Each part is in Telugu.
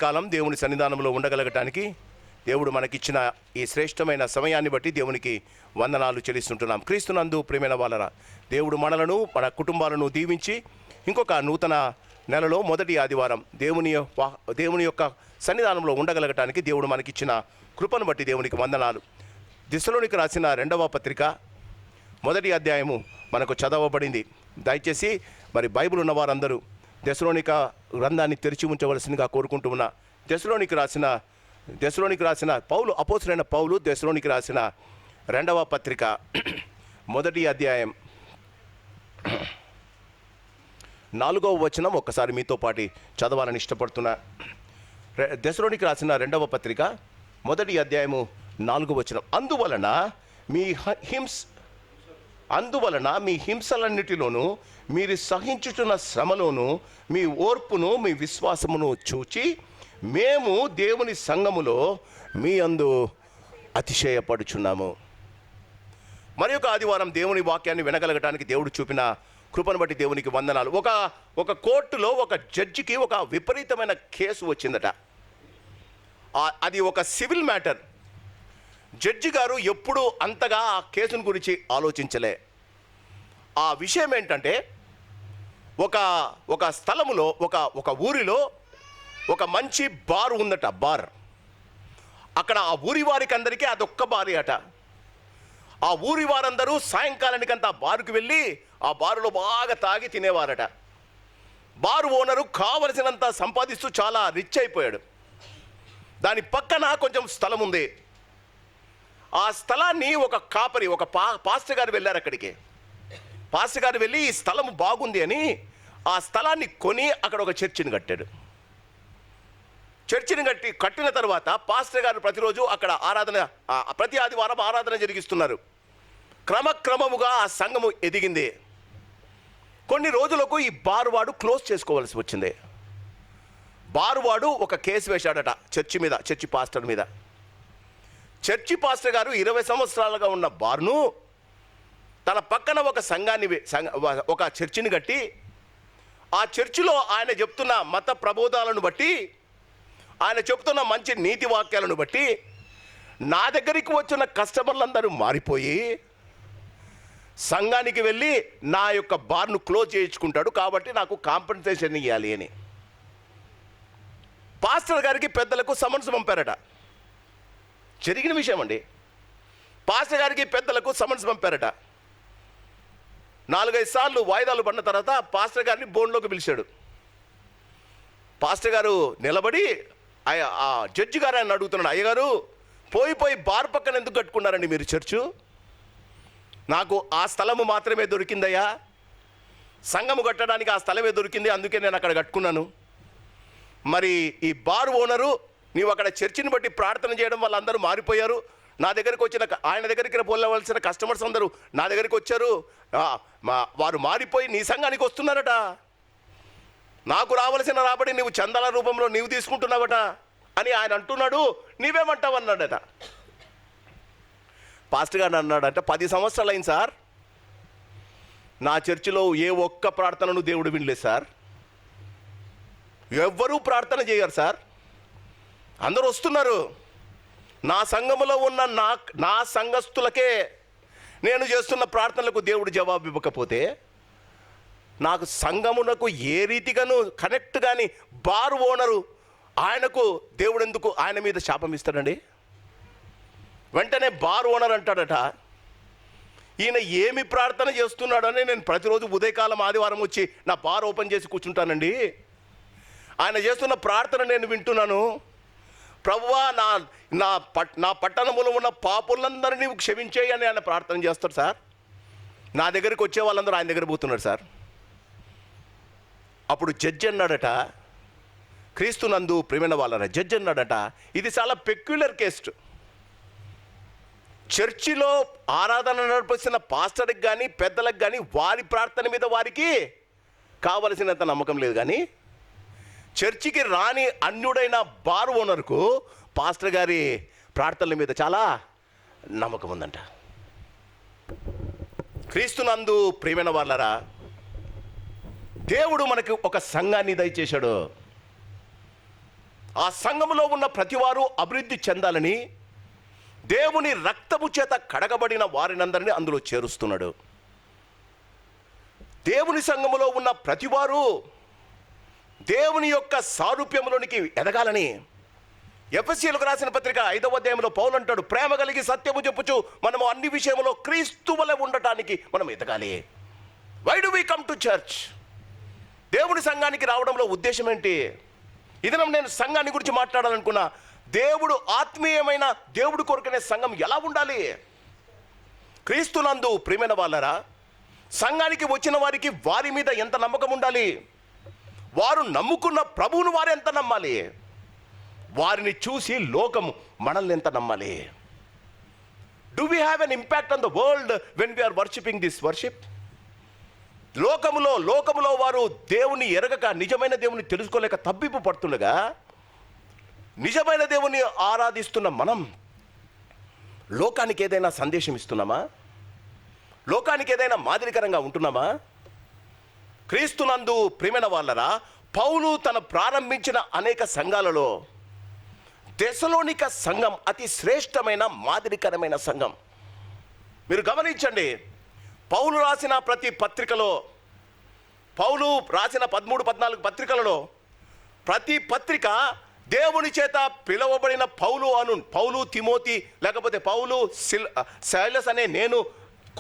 కాలం దేవుని సన్నిధానంలో ఉండగలగటానికి దేవుడు మనకిచ్చిన ఈ శ్రేష్టమైన సమయాన్ని బట్టి దేవునికి వందనాలు చెల్లిస్తుంటున్నాం. క్రీస్తునందు ప్రియమైన వాళ్ళరా, దేవుడు మనలను మన కుటుంబాలను దీవించి ఇంకొక నూతన నెలలో మొదటి ఆదివారం దేవుని యొక్క సన్నిధానంలో ఉండగలగటానికి దేవుడు మనకిచ్చిన కృపను బట్టి దేవునికి వందనాలు. థెస్సలోనికీయులకు రాసిన 2వ పత్రిక మొదటి అధ్యాయము మనకు చదవబడింది. దయచేసి మరి బైబిల్ ఉన్న వారందరూ థెస్సలోనిక గ్రంథాన్ని తెరిచి ఉంచవలసిందిగా కోరుకుంటూ ఉన్న థెస్సలోనికీయులకు రాసిన పౌలు, అపోస్తలుడైన పౌలు థెస్సలోనికీయులకు రాసిన 2వ పత్రిక మొదటి అధ్యాయం 4వ వచనం ఒక్కసారి మీతో పాటు చదవాలని ఇష్టపడుతున్నా. థెస్సలోనికీయులకు రాసిన 2వ పత్రిక మొదటి అధ్యాయము 4వ వచనం. అందువలన మీ హింసలన్నిటిలోనూ మీరు సహించుచున్న శ్రమలోను మీ ఓర్పును మీ విశ్వాసమును చూచి మేము దేవుని సంఘములో మీ అందు అతిశయపడుచున్నాము. మరి ఒక ఆదివారం దేవుని వాక్యాన్ని వినగలగటానికి దేవుడు చూపిన కృపను బట్టి దేవునికి వందనాలు. ఒక కోర్టులో ఒక జడ్జికి ఒక విపరీతమైన కేసు వచ్చిందట. అది ఒక సివిల్ మ్యాటర్. జడ్జి గారు ఎప్పుడు అంతగా ఆ కేసును గురించి ఆలోచించలే. ఆ విషయం ఏంటంటే, ఒక స్థలములో ఒక ఊరిలో ఒక మంచి బార్ ఉందట. బార్ అక్కడ ఆ ఊరి వారికి అందరికీ అదొక్క బారి అట. ఆ ఊరి వారందరూ సాయంకాలానికంతా బారుకు వెళ్ళి ఆ బారులో బాగా తాగి తినేవారట. బారు ఓనరు కావలసినంత సంపాదిస్తూ చాలా రిచ్ అయిపోయాడు. దాని పక్కన కొంచెం స్థలం ఉంది. ఆ స్థలాన్ని ఒక కాపరి, ఒక పాస్టర్ గారు వెళ్ళారు అక్కడికి. పాస్టర్ గారు వెళ్ళి ఈ స్థలం బాగుంది అని ఆ స్థలాన్ని కొని అక్కడ ఒక చర్చిని కట్టాడు. చర్చిని కట్టిన తర్వాత పాస్టర్ గారు ప్రతిరోజు అక్కడ ప్రతి ఆదివారం ఆరాధన జరిగిస్తున్నారు. క్రమక్రమముగా ఆ సంఘము ఎదిగింది. కొన్ని రోజులకు ఈ బారువాడు క్లోజ్ చేసుకోవాల్సి వచ్చింది. బారువాడు ఒక కేసు వేశాడట చర్చి పాస్టర్ మీద. చర్చి పాస్టర్ గారు 20 సంవత్సరాలుగా ఉన్న బార్ను తన పక్కన ఒక చర్చిని కట్టి ఆ చర్చిలో ఆయన చెప్తున్న మత ప్రబోధాలను బట్టి, ఆయన చెప్తున్న మంచి నీతి వాక్యాలను బట్టి నా దగ్గరికి వచ్చిన కస్టమర్లందరూ మారిపోయి సంఘానికి వెళ్ళి నా యొక్క బార్ను క్లోజ్ చేయించుకుంటాడు, కాబట్టి నాకు కాంపెన్సేషన్ ఇవ్వాలి అని పాస్టర్ గారికి పెద్దలకు సమన్స్ పంపారట. జరిగిన విషయం అండి. పాస్టర్ గారికి పెద్దలకు సమన్స్ పంపారట. 4-5 సార్లు వాయిదాలు పడిన తర్వాత పాస్టర్ గారిని బోన్లోకి పిలిచాడు. పాస్టర్ గారు నిలబడి ఆ జడ్జి గారు ఆయన అడుగుతున్నాడు, అయ్యగారు పోయి బార్ పక్కన ఎందుకు కట్టుకున్నారండి మీరు చర్చు? నాకు ఆ స్థలము మాత్రమే దొరికిందయ్యా, సంఘము కట్టడానికి ఆ స్థలమే దొరికింది, అందుకే నేను అక్కడ కట్టుకున్నాను. మరి ఈ బార్ ఓనరు నీవు అక్కడ చర్చిని బట్టి ప్రార్థన చేయడం వల్ల అందరూ మారిపోయారు. నా దగ్గరికి వచ్చిన ఆయన దగ్గరికి పోలవలసిన కస్టమర్స్ అందరూ నా దగ్గరికి వచ్చారు. వారు మారిపోయి నీ సంఘానికి వస్తున్నారట. నాకు రావలసిన రాబడి నీవు చందాల రూపంలో నీవు తీసుకుంటున్నావట అని ఆయన అంటున్నాడు. నీవేమంటావు అన్నాడట. పాస్టర్ గారు అన్నాడంట, 10 సంవత్సరాలు అయింది సార్, నా చర్చిలో ఏ ఒక్క ప్రార్థనను దేవుడు వినలేదు సార్. ఎవ్వరూ ప్రార్థన చేయరు సార్. అందరూ వస్తున్నారు. నా సంఘములో ఉన్న నా సంఘస్థులకే నేను చేస్తున్న ప్రార్థనలకు దేవుడు జవాబు ఇవ్వకపోతే నాకు సంఘమునకు ఏ రీతిగాను కనెక్ట్ కానీ బార్ ఓనరు ఆయనకు దేవుడు ఎందుకు ఆయన మీద శాపం ఇస్తాడండి? వెంటనే బార్ ఓనర్ అంటాడట, ఈయన ఏమి ప్రార్థన చేస్తున్నాడని నేను ప్రతిరోజు ఉదయకాలం ఆదివారం వచ్చి నా బార్ ఓపెన్ చేసి కూర్చుంటానండి. ఆయన చేస్తున్న ప్రార్థన నేను వింటున్నాను. ప్రభువా, నా పట్టణంలో ఉన్న పాపులందరినీ నీవు క్షమించేయి అని ఆయన ప్రార్థన చేస్తాడు సార్. నా దగ్గరికి వచ్చే వాళ్ళందరూ ఆయన దగ్గర పోతున్నారు సార్. అప్పుడు జడ్జి అన్నాడట, క్రీస్తునందు ప్రియమైన వాళ్ళ జడ్జి అన్నాడట, ఇది చాలా పెక్యులర్ కేసు. చర్చిలో ఆరాధన నడిపిస్తున్న పాస్టర్కి కానీ పెద్దలకు కానీ వారి ప్రార్థన మీద వారికి కావలసినంత నమ్మకం లేదు, కానీ చర్చికి రాని అన్యుడైన బార్ ఓనర్కు పాస్టర్ గారి ప్రార్థనల మీద చాలా నమ్మకం ఉందంట. క్రీస్తునందు ప్రియమైన వాళ్ళరా, దేవుడు మనకు ఒక సంఘాన్ని దయచేశాడు. ఆ సంఘములో ఉన్న ప్రతివారు అభివృద్ధి చెందాలని దేవుని రక్తము చేత కడగబడిన వారినందరినీ అందులో చేరుస్తున్నాడు. దేవుని సంఘములో ఉన్న ప్రతివారు దేవుని యొక్క సారూప్యములోనికి ఎదగాలని ఎఫెసీయులకు రాసిన పత్రిక 5వ అధ్యాయంలో పౌలు అంటాడు, ప్రేమ కలిగి సత్యము చెప్పుచు మనము అన్ని విషయములో క్రీస్తు వలె ఉండటానికి మనం ఎదగాలి. Why do we come to church? దేవుని సంఘానికి రావడంలో ఉద్దేశం ఏంటి? ఇది నేను సంఘాన్ని గురించి మాట్లాడాలనుకున్నా. దేవుడు ఆత్మీయమైన దేవుడు కొరకనే సంఘం ఎలా ఉండాలి? క్రీస్తునందు ప్రియమైన వాళ్ళరా, సంఘానికి వచ్చిన వారికి వారి మీద ఎంత నమ్మకం ఉండాలి? వారు నమ్ముకున్న ప్రభువును వారు ఎంత నమ్మాలి? వారిని చూసి లోకము మనల్ని ఎంత నమ్మాలి? Do we have an impact on the world when we are worshipping this worship? లోకములో వారు దేవుని ఎరగక నిజమైన దేవుని తెలుసుకోలేక తప్పిపు పడుతుండగా, నిజమైన దేవుని ఆరాధిస్తున్న మనం లోకానికి ఏదైనా సందేశం ఇస్తున్నామా? లోకానికి ఏదైనా మాదిరికరంగా ఉంటున్నామా? క్రీస్తునందు ప్రియమైన వాళ్ళరా, పౌలు తను ప్రారంభించిన అనేక సంఘాలలో తెసలోనిక సంఘం అతి శ్రేష్టమైన మాదిరికరమైన సంఘం. మీరు గమనించండి, పౌలు రాసిన ప్రతి పత్రికలో, పౌలు రాసిన 13-14 పత్రికలలో ప్రతి పత్రిక దేవుని చేత పిలువబడిన పౌలు తిమోతి, లేకపోతే పౌలు సైలస్ అనే నేను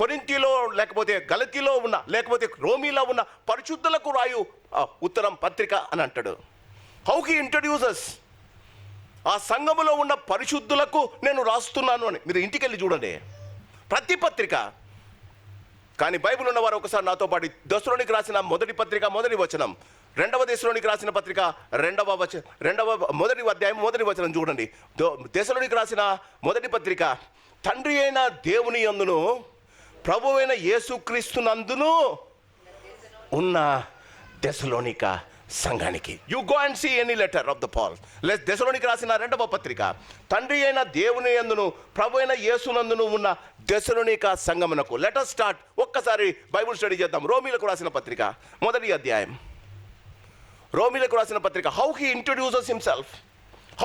కొరింథీలో లేకపోతే గలతీలో ఉన్న లేకపోతే రోమీలో ఉన్న పరిశుద్ధులకు రాయు ఉత్తరం పత్రిక అని అంటాడు. హౌ హీ ఇంట్రడ్యూసెస్, ఆ సంఘములో ఉన్న పరిశుద్ధులకు నేను రాస్తున్నాను అని. మీరు ఇంటికి వెళ్ళి చూడండి ప్రతి పత్రిక. కానీ బైబిల్ ఉన్నవారు ఒకసారి నాతో పాటు దెసలోనికి రాసిన మొదటి పత్రిక 1వ వచనం, 2వ దెసలోనికి రాసిన పత్రిక 2వ మొదటి అధ్యాయం 1వ వచనం చూడండి. దెసలోనికి రాసిన మొదటి పత్రిక, తండ్రి అయిన దేవుని యందును ప్రభువైన యేసుక్రీస్తునందును ఉన్న దెసలోనిక సంఘానికి. You go and see any letter of the Paul. దెసలోనికి రాసిన 2వ పత్రిక, తండ్రి అయిన దేవుని యందును ప్రభు అయిన యేసునందును ఉన్న దెసలోనిక సంఘమునకు. Let us start. ఒక్కసారి బైబుల్ స్టడీ చేద్దాం. రోమీలకు రాసిన పత్రిక 1వ అధ్యాయం. రోమీలకు రాసిన పత్రిక, how he introduces himself,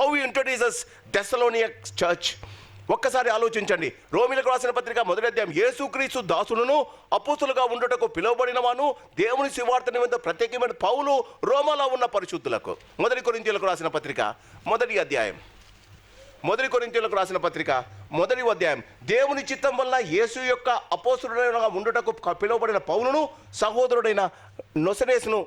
how he introduces దెసలోనిక చర్చ్. ఒక్కసారి ఆలోచించండి. రోమీలకు రాసిన పత్రిక 1వ అధ్యాయం, యేసుక్రీస్తు దాసులను అపోస్తులుగా ఉండుటకు పిలువబడిన వాను దేవుని సువార్త నిమిత్తం ప్రత్యేకమైన పౌలు రోమాలో ఉన్న పరిశుద్ధులకు. 1 కొరింథీయులకు రాసిన పత్రిక 1వ అధ్యాయం, 1 కొరింథీయులకు రాసిన పత్రిక 1వ అధ్యాయం, దేవుని చిత్తం వల్ల యేసు యొక్క అపోస్తులుగా ఉండుటకు పిలువబడిన పౌలును సహోదరుడైన నొసనేసును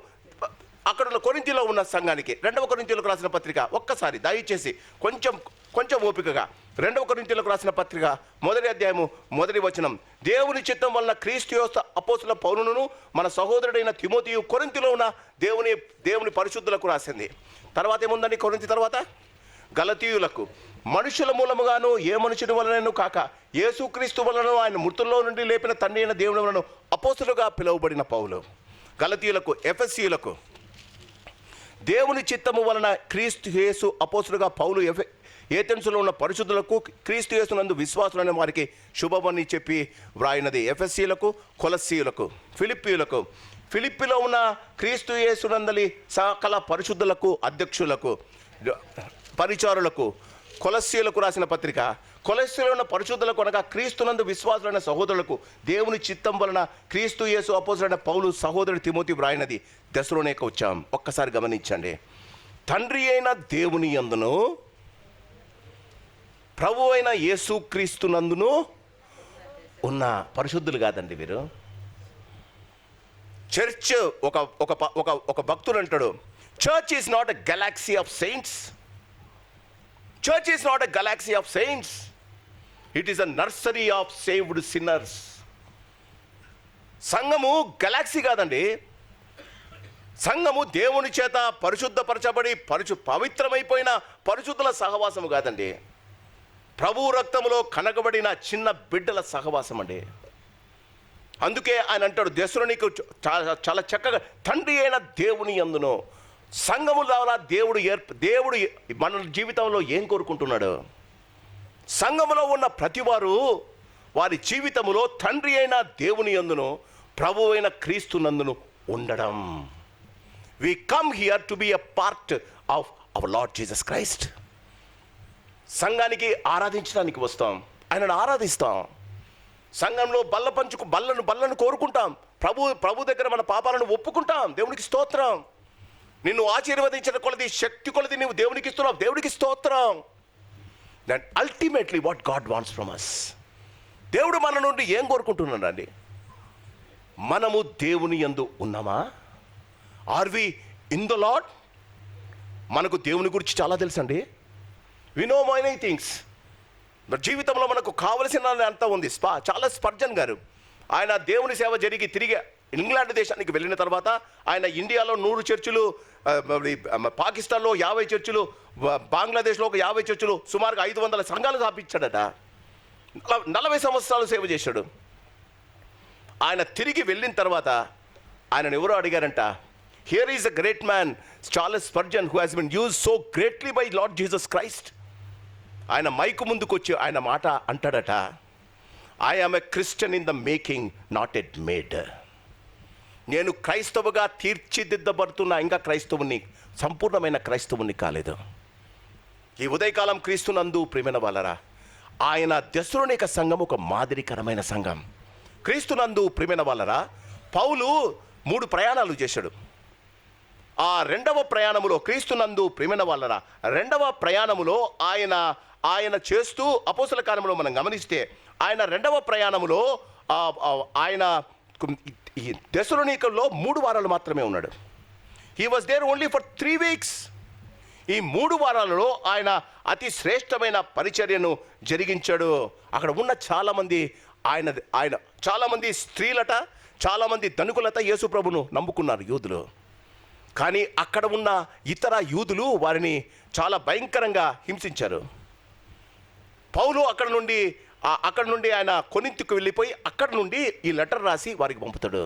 అక్కడ కొరింథీలో ఉన్న సంఘానికి. 2వ కొరింథీయులకు రాసిన పత్రిక, ఒక్కసారి దయచేసి కొంచెం ఓపికగా 2వ కొరింథీయులకు రాసిన పత్రిక 1వ అధ్యాయము 1వ వచనం, దేవుని చిత్తం వలన క్రీస్తు యేసు అపోస్తుల పౌలును మన సహోదరుడైన తిమోతియు కొరింథీలో ఉన్న దేవుని పరిశుద్ధులకు రాసింది. తర్వాత ఏముందండి కొరింథీ తర్వాత? గలతీయులకు, మనుషుల మూలముగాను ఏ మనుషుని వలనను కాక యేసుక్రీస్తు వలన ఆయన మృతుల్లో నుండి లేపిన తండ్రి అయిన దేవుని వలన అపోస్తులుగా పిలువబడిన పౌలు. గలతీయులకు, ఎఫెసీయులకు, దేవుని చిత్తము వలన క్రీస్తు యేసు అపోస్తులుగా పౌలు ఏథెన్సులో ఉన్న పరిశుద్ధులకు క్రీస్తు యేసునందు విశ్వాసులైన వారికి శుభమని చెప్పి వ్రాయినది. ఎఫెసీయులకు, కొలస్సీయులకు, ఫిలిప్పీలో ఉన్న క్రీస్తు యేసునందలి సకల పరిశుద్ధులకు, అధ్యక్షులకు, పరిచారులకు, కొలస్సీయులకు రాసిన పత్రిక, కొలస్సీలో ఉన్న పరిశుద్ధులకు అనగా క్రీస్తునందు విశ్వాసులైన సహోదరులకు దేవుని చిత్తం వలన క్రీస్తు యేసు అపోస్తులైన పౌలు సహోదరుడు తిమోతి వ్రాయినది. దెసలోనిక వచ్చాం. ఒక్కసారి గమనించండి. తండ్రి అయిన దేవుని యందును ప్రభు అయిన యేసుక్రీస్తునందును ఉన్న పరిశుద్ధులు కాదండి వీరు. చర్చ్ ఒక భక్తుడు అంటాడు, church is not a Galaxy of saints. Church is not a Galaxy of saints, it is a nursery of saved sinners. సంఘము గెలాక్సీ కాదండి. సంఘము దేవుని చేత పరిశుద్ధపరచబడి పవిత్రమైపోయిన పరిశుద్ధుల సహవాసము కాదండి. ప్రభు రక్తములో కనగబడిన చిన్న బిడ్డల సహవాసం అండి. అందుకే ఆయన అంటాడు దెసలోనిక చాలా చక్కగా, తండ్రి అయిన దేవుని యందును. సంఘము ద్వారా దేవుడు మన జీవితంలో ఏం కోరుకుంటున్నాడు? సంఘములో ఉన్న ప్రతివారు వారి జీవితంలో తండ్రి అయిన దేవుని యందును ప్రభు అయిన క్రీస్తు నందును ఉండడం. We come here to be a part of our Lord Jesus Christ. సంఘానికి ఆరాధించడానికి వస్తాం, ఆయనను ఆరాధిస్తాం. సంఘంలో బల్లను కోరుకుంటాం. ప్రభు దగ్గర మన పాపాలను ఒప్పుకుంటాం. దేవునికి స్తోత్రం. నిన్ను ఆశీర్వదించిన కొలది, శక్తి కొలది నువ్వు దేవునికి ఇస్తున్నావు. దేవునికి స్తోత్రం. That ultimately what God wants from us. దేవుడు మన నుండి ఏం కోరుకుంటున్నాడండి? మనము దేవుని యందు ఉన్నామా? Are we in the Lord? మనకు దేవుని గురించి చాలా తెలుసండి. We know many things. జీవితంలో మనకు కావలసిన అంతా ఉంది. చార్లెస్ స్పర్జన్ గారు, ఆయన దేవుని సేవ జరిగి తిరిగి ఇంగ్లాండ్ దేశానికి వెళ్ళిన తర్వాత ఆయన ఇండియాలో 100 చర్చిలు, పాకిస్తాన్లో 50 చర్చిలు, బంగ్లాదేశ్లో ఒక 50 చర్చిలు, సుమారుగా 500 సంఘాలు స్థాపించాడట. 40 సంవత్సరాలు సేవ చేశాడు. ఆయన తిరిగి వెళ్ళిన తర్వాత ఆయనను ఎవరో అడిగారంట, here is a great man Charles Spurgeon who has been used so greatly by Lord Jesus Christ. ఆయన మైకు ముందుకు వచ్చి ఆయన మాట అంటాడట, I am a Christian in the making, not yet made. నేను క్రైస్తవుగా తీర్చిదిద్దబడుతున్నా, ఇంకా క్రైస్తవుని, సంపూర్ణమైన క్రైస్తవుని కాలేదు. ఈ ఉదయకాలం క్రీస్తునందు ప్రియమైన వాళ్ళరా, ఆయన దెస్సలోనిక సంఘం ఒక మాదిరికరమైన సంఘం. క్రీస్తునందు ప్రియమైన వాళ్ళరా, పౌలు 3 ప్రయాణాలు చేశాడు. ఆ 2వ ప్రయాణములో, క్రీస్తునందు ప్రియమైన వాళ్ళరా, 2వ ప్రయాణములో ఆయన చేస్తూ అపోస్తల కార్యములో మనం గమనిస్తే, ఆయన 2వ ప్రయాణములో ఆయన దెస్సలోనికలో 3 వారాలు మాత్రమే ఉన్నాడు. He was there only for 3 weeks. ఈ 3 వారాలలో ఆయన అతి శ్రేష్టమైన పరిచర్యను జరిగించాడు. అక్కడ ఉన్న చాలామంది ఆయన చాలామంది స్త్రీలట, చాలామంది ధనికులట యేసు ప్రభును నమ్ముకున్నారు యూదులు. కానీ అక్కడ ఉన్న ఇతర యూదులు వారిని చాలా భయంకరంగా హింసించారు. పౌలు అక్కడ నుండి ఆయన కొరింథుకు వెళ్ళిపోయి అక్కడ నుండి ఈ లెటర్ రాసి వారికి పంపుతాడు.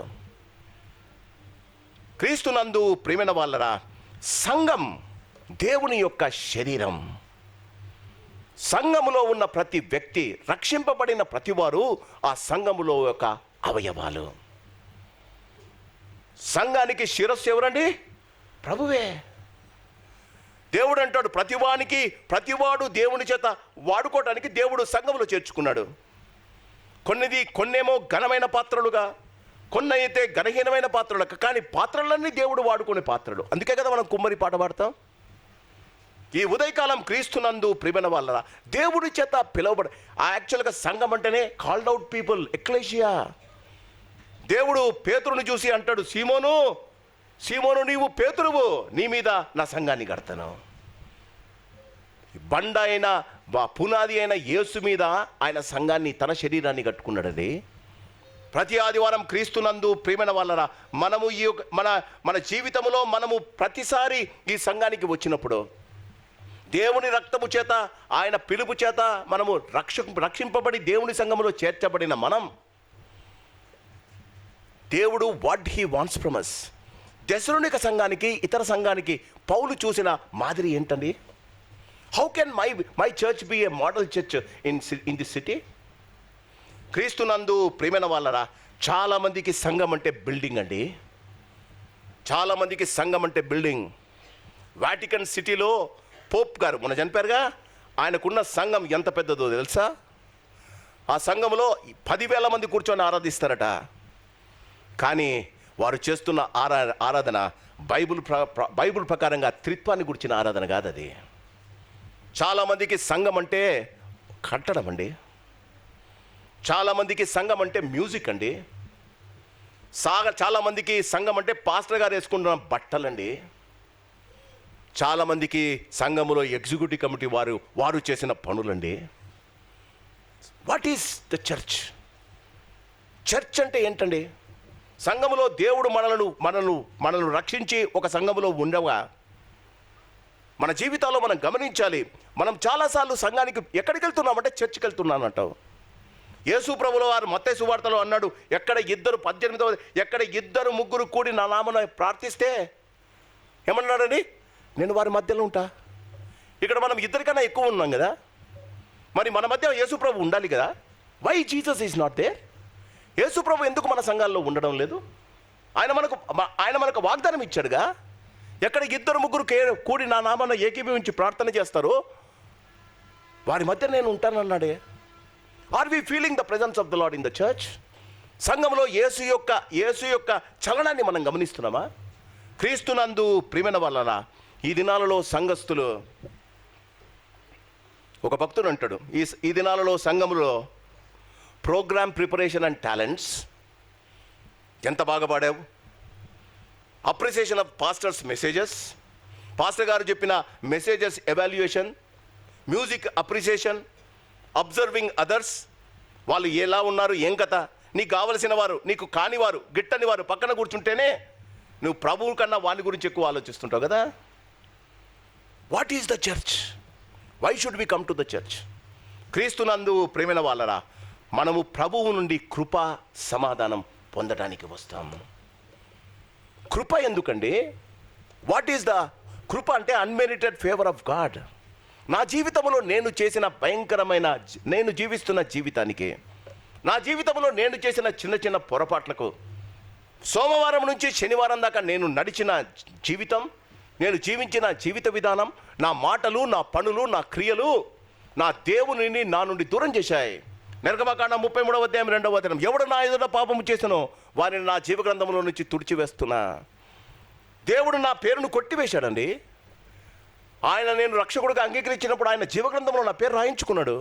క్రీస్తునందు ప్రియమైన వాళ్ళరా, సంఘం దేవుని యొక్క శరీరం. సంఘములో ఉన్న ప్రతి వ్యక్తి, రక్షింపబడిన ప్రతివారు ఆ సంఘములో యొక్క అవయవాలు. సంఘానికి శిరస్సు ఎవరండి? ప్రభువే. దేవుడు అంటాడు, ప్రతివాడు దేవుని చేత వాడుకోవడానికి దేవుడు సంఘములో చేర్చుకున్నాడు. కొన్నేమో ఘనమైన పాత్రలుగా, కొన్ని అయితే ఘనహీనమైన పాత్రలుగా, కానీ పాత్రలన్నీ దేవుడు వాడుకునే పాత్రలు. అందుకే కదా మనం కుమ్మరి పాట పాడతాం. ఈ ఉదయకాలం క్రీస్తునందు ప్రియమైన వాళ్ళరా, దేవుడి చేత పిలువబడి, యాక్చువల్గా సంఘం అంటేనే కాల్డ్ అవుట్ పీపుల్, ఎక్లేషియా. దేవుడు పేతురుని చూసి అంటాడు, సీమోను నీవు పేతురువు, నీ మీద నా సంఘాన్ని కడతాను. బండ అయిన పునాది అయిన యేసు మీద ఆయన సంఘాన్ని, తన శరీరాన్ని కట్టుకున్నాడండి. ప్రతి ఆదివారం క్రీస్తునందు ప్రియమైన వాళ్ళరా, మనము మన జీవితంలో మనము ప్రతిసారి ఈ సంఘానికి వచ్చినప్పుడు దేవుని రక్తము చేత, ఆయన పిలుపు చేత మనము రక్షింపబడి దేవుని సంఘములో చేర్చబడిన మనం, దేవుడు what he wants from us. దెస్సలోనిక సంఘానికి, ఇతర సంఘానికి పౌలు చూసిన మాదిరి ఏంటండి? How can my church be a model church in this city? క్రీస్తునందు ప్రియమైన వాళ్ళరా, చాలామందికి సంఘం అంటే బిల్డింగ్ అండి. చాలామందికి సంఘం అంటే బిల్డింగ్. వాటికన్ సిటీలో పోప్ గారు మొన్న చనిపోయారుగా, ఆయనకున్న సంఘం ఎంత పెద్దదో తెలుసా? ఆ సంఘంలో 10,000 మంది కూర్చొని ఆరాధిస్తారట. కానీ వారు చేస్తున్న ఆరాధన బైబుల్ ప్రకారంగా త్రిత్వాన్ని గురించిన ఆరాధన కాదు అది. చాలామందికి సంఘం అంటే కట్టడం అండి. చాలామందికి సంఘం అంటే మ్యూజిక్ అండి. చాలామందికి సంఘం అంటే పాస్టర్ గారు వేసుకుంటున్న బట్టలండి. చాలామందికి సంఘములో ఎగ్జిక్యూటివ్ కమిటీ వారు చేసిన పనులండి. What is the church? Church అంటే ఏంటండి? సంఘములో దేవుడు మనల్ని రక్షించి ఒక సంఘములో ఉండగా మన జీవితాల్లో మనం గమనించాలి. మనం చాలాసార్లు సంఘానికి ఎక్కడికి వెళ్తున్నామంటే చర్చికి వెళ్తున్నానంటావు. యేసు ప్రభుల వారు మత్తయి సువార్తలో అన్నాడు, ఎక్కడ 18 ఎక్కడ 2-3 కూడి నా నామమున ప్రార్థిస్తే ఏమన్నాడని, నేను వారి మధ్యలో ఉంటా. ఇక్కడ మనం 2 కన్నా ఎక్కువ ఉన్నాం కదా, మరి మన మధ్య యేసు ప్రభు ఉండాలి కదా. Why Jesus is not there? యేసు ప్రభు ఎందుకు మన సంఘాల్లో ఉండడం లేదు? ఆయన మనకు వాగ్దానం ఇచ్చాడుగా. ఎక్కడ ఇద్దరు ముగ్గురు కూడి నా నామాన ఏకీభవించి ప్రార్థన చేస్తారో వారి మధ్య నేను ఉంటానన్నాడే. Are we feeling the presence of the Lord in the church? సంఘంలో యేసు యొక్క చలనాన్ని మనం గమనిస్తున్నామా? క్రీస్తునందు ప్రియమైన వాళ్ళరా, ఈ దినాలలో సంఘస్థులు, ఒక భక్తుడు అంటాడు, ఈ దినాలలో సంఘంలో ప్రోగ్రామ్ ప్రిపరేషన్ అండ్ టాలెంట్స్, ఎంత బాగా పాడావు, appreciation of pastors messages, pastor గారు చెప్పిన messages evaluation, music appreciation, observing others, వాళ్ళు ఎలా ఉన్నారు, ఏం కథ, నీకు కావలసిన వారు, నీకు కానివారు, గిట్టని వారు పక్కన కూర్చుంటేనే నువ్వు ప్రభువు కన్నా వాని గురించి ఎక్కువ ఆలోచిస్తుంటావు కదా. What is the church? Why should we come to the church? క్రీస్తునందు ప్రేమైన వాళ్ళరా, మనము ప్రభువు నుండి కృప సమాధానం పొందడానికి వస్తాము. కృప ఎందుకండి? వాట్ ఈజ్ ద కృప? అంటే అన్మెరిటెడ్ ఫేవర్ ఆఫ్ గాడ్. నా జీవితంలో నేను జీవిస్తున్న జీవితానికి, నా జీవితంలో నేను చేసిన చిన్న చిన్న పొరపాట్లకు, సోమవారం నుంచి శనివారం దాకా నేను నడిచిన జీవితం, నేను జీవించిన జీవిత విధానం, నా మాటలు, నా పనులు, నా క్రియలు నా దేవునిని నా నుండి దూరం చేశాయి. నిర్గమకాండం 33వ అధ్యాయం 2వ వచనం, ఎవడు నా ఎదుట పాపము చేసనో వారిని నా జీవగ్రంథంలో నుంచి తుడిచివేస్తున్నా. దేవుడు నా పేరును కొట్టివేశాడండి. ఆయన నేను రక్షకుడిగా అంగీకరించినప్పుడు ఆయన జీవగ్రంథంలో నా పేరు రాయించుకున్నాడు.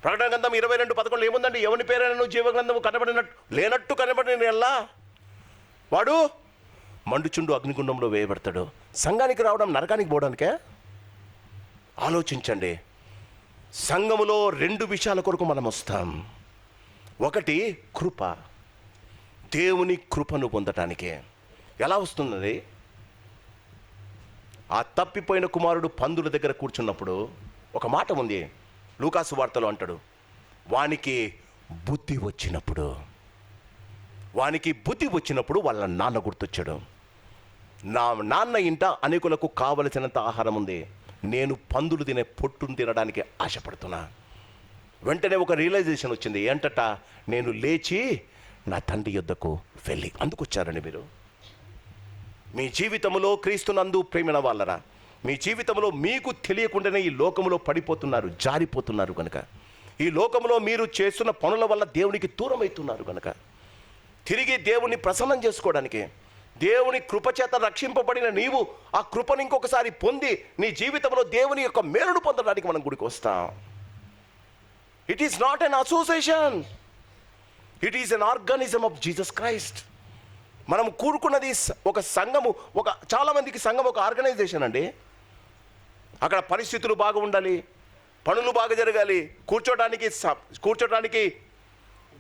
ప్రకటన గ్రంథం 22:11 ఏముందండి? ఎవని పేరైనా నువ్వు జీవగ్రంథము లేనట్టు కనబడిన ఎల్లా వాడు మండుచుండు అగ్నిగుండంలో వేయబడతాడు. సంఘానికి రావడం నరకానికి పోవడానికే? ఆలోచించండి. సంఘములో 2 విషయాల కొరకు మనం వస్తాం. ఒకటి కృప, దేవుని కృపను పొందటానికే. ఎలా వస్తున్నది? ఆ తప్పిపోయిన కుమారుడు పందుల దగ్గర కూర్చున్నప్పుడు ఒక మాట ఉంది, లూకాసు వార్తలో అంటాడు, వానికి బుద్ధి వచ్చినప్పుడు వాళ్ళ నాన్న గుర్తొచ్చాడు. నా నాన్న ఇంట అనేకులకు కావలసినంత ఆహారం ఉంది, నేను పందులు తినే పొట్టును తినడానికి ఆశపడుతున్నా. వెంటనే ఒక రియలైజేషన్ వచ్చింది, ఏంటట, నేను లేచి నా తండ్రి యొద్దకు వెళ్ళి. అందుకొచ్చారండి మీరు. మీ జీవితంలో క్రీస్తునందు ప్రేమైన వాళ్ళరా, మీ జీవితంలో మీకు తెలియకుండానే ఈ లోకంలో పడిపోతున్నారు, జారిపోతున్నారు కనుక, ఈ లోకంలో మీరు చేస్తున్న పనుల వల్ల దేవునికి దూరం అవుతున్నారు కనుక, తిరిగి దేవుని ప్రసన్నం చేసుకోవడానికి, దేవుని కృపచేత రక్షింపబడిన నీవు ఆ కృపను ఇంకొకసారి పొంది నీ జీవితంలో దేవుని యొక్క మేలును పొందడానికి మనం గుడికి వస్తాం. It is not an association, it is an organism of Jesus Christ. మనం కూడుకున్నది ఒక సంఘము, చాలామందికి సంఘం ఒక ఆర్గనైజేషన్ అండి. అక్కడ పరిస్థితులు బాగా ఉండాలి, పనులు బాగా జరగాలి, కూర్చోడానికి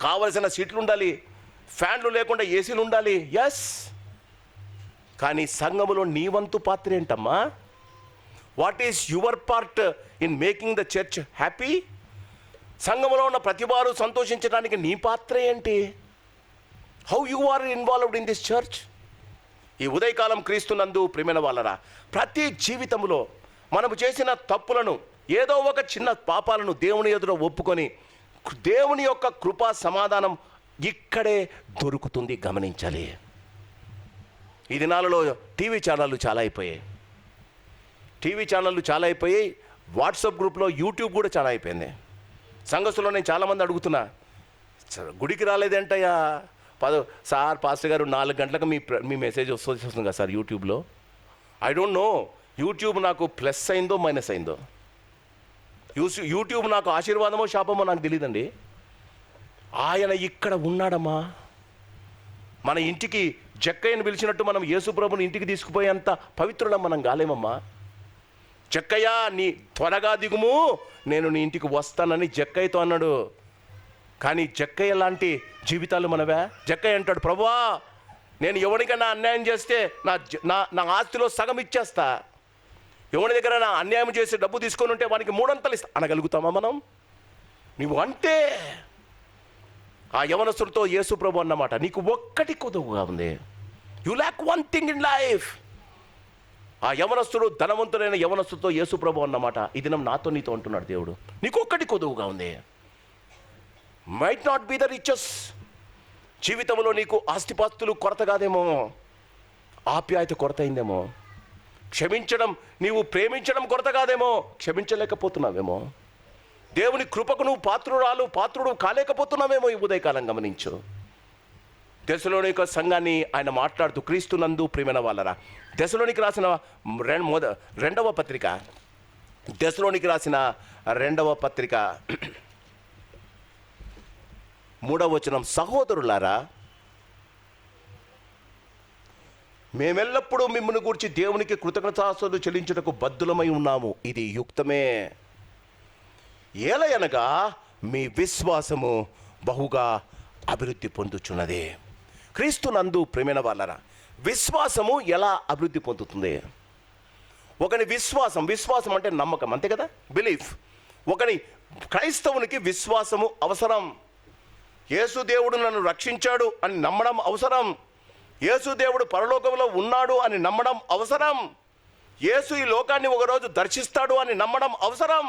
కావలసిన సీట్లు ఉండాలి, ఫ్యాన్లు లేకుండా ఏసీలు ఉండాలి. ఎస్, కానీ సంఘములో నీ వంతు పాత్ర ఏంటమ్మా? What is your part in making the church happy? సంఘములో ఉన్న ప్రతి వారు సంతోషించడానికి నీ పాత్ర ఏంటి? How you are involved in this church? ఈ ఉదయకాలం క్రీస్తునందు ప్రియమైన వాళ్ళరా, ప్రతి జీవితంలో మనము చేసిన తప్పులను, ఏదో ఒక చిన్న పాపాలను దేవుని ఎదుట ఒప్పుకొని దేవుని యొక్క కృపా సమాధానం ఇక్కడే దొరుకుతుంది. గమనించాలి. ఈ దినాలలో టీవీ ఛానళ్ళు చాలా అయిపోయాయి. వాట్సాప్ గ్రూప్లో యూట్యూబ్ కూడా చాలా అయిపోయింది. సంఘస్థులో నేను చాలామంది అడుగుతున్నా, గుడికి రాలేదేంటయ్యా సార్, పాస్టర్ గారు 4 గంటలకు మీ మెసేజ్ వస్తుంది కదా సార్ యూట్యూబ్లో. ఐ డోంట్ నో యూట్యూబ్ నాకు ప్లస్ అయిందో మైనస్ అయిందో. యూట్యూబ్ నాకు ఆశీర్వాదమో శాపమో నాకు తెలియదండి. ఆయన ఇక్కడ ఉన్నాడమ్మా. మన ఇంటికి జక్కయ్యను పిలిచినట్టు మనం యేసుప్రభుని ఇంటికి తీసుకుపోయేంత పవిత్రులం మనం కాలేమమ్మా. జక్కయ్య, నీ త్వరగా దిగుము, నేను నీ ఇంటికి వస్తానని జక్కయ్యతో అన్నాడు. కానీ జక్కయ్య లాంటి జీవితాలు మనవే. జక్కయ్య అంటాడు, ప్రభువా, నేను ఎవరికైనా అన్యాయం చేస్తే నా ఆస్తిలో సగం ఇచ్చేస్తా, ఎవరి దగ్గర నా అన్యాయం చేసి డబ్బు తీసుకొని ఉంటే వానికి 3 అంతలు ఇస్తా అనగలుగుతామా మనం? నువ్వు అంటే ఆ యవనస్తుడితో యేసు ప్రభు అన్నమాట, నీకు ఒక్కటి కొదువుగా ఉంది, you lakh one thing in life. ఆ యవనస్తుడు ధనవంతుడైన యవనస్తుడితో యేసు ప్రభు అన్నమాట, ఈ దినం నాతో నీతో అంటున్నాడు దేవుడు, నీకు ఒక్కటి కొదువుగా ఉంది. Might not be the riches. జీవితంలో నీకు ఆస్తిపాస్తులు కొరత కాదేమో, ఆప్యాయత కొరత అయిందేమో, క్షమించడం, నీవు ప్రేమించడం కొరత కాదేమో, క్షమించలేకపోతున్నావేమో. దేవుని కృపకు నువ్వు పాత్రుడు కాలేకపోతున్నావేమో. ఈ ఉదయకాలం గమనించు. దెసలోనిక సంఘాన్ని ఆయన మాట్లాడుతూ, క్రీస్తునందు ప్రియమైన వాళ్ళరా, దెసలోనికి రాసిన రెండవ పత్రిక, దెసలోనికి రాసిన రెండవ పత్రిక 3వ వచనం, సహోదరులారా, మేమెల్లప్పుడూ మిమ్మల్ని గూర్చి దేవునికి కృతజ్ఞతాస్తుతులు చెల్లించుటకు బద్ధులమై ఉన్నాము. ఇది యుక్తమే. ఏలయనగా మీ విశ్వాసము బహుగా అభివృద్ధి పొందుచున్నది. క్రీస్తునందు ప్రియమైన వాళ్ళరా, విశ్వాసము ఎలా అభివృద్ధి పొందుతుంది? ఒకని విశ్వాసం అంటే నమ్మకం, అంతే కదా, బిలీఫ్. ఒకని క్రైస్తవునికి విశ్వాసము అవసరం. యేసు దేవుడు నన్ను రక్షించాడు అని నమ్మడం అవసరం. యేసు దేవుడు పరలోకంలో ఉన్నాడు అని నమ్మడం అవసరం. యేసు ఈ లోకాన్ని ఒకరోజు దర్శిస్తాడు అని నమ్మడం అవసరం.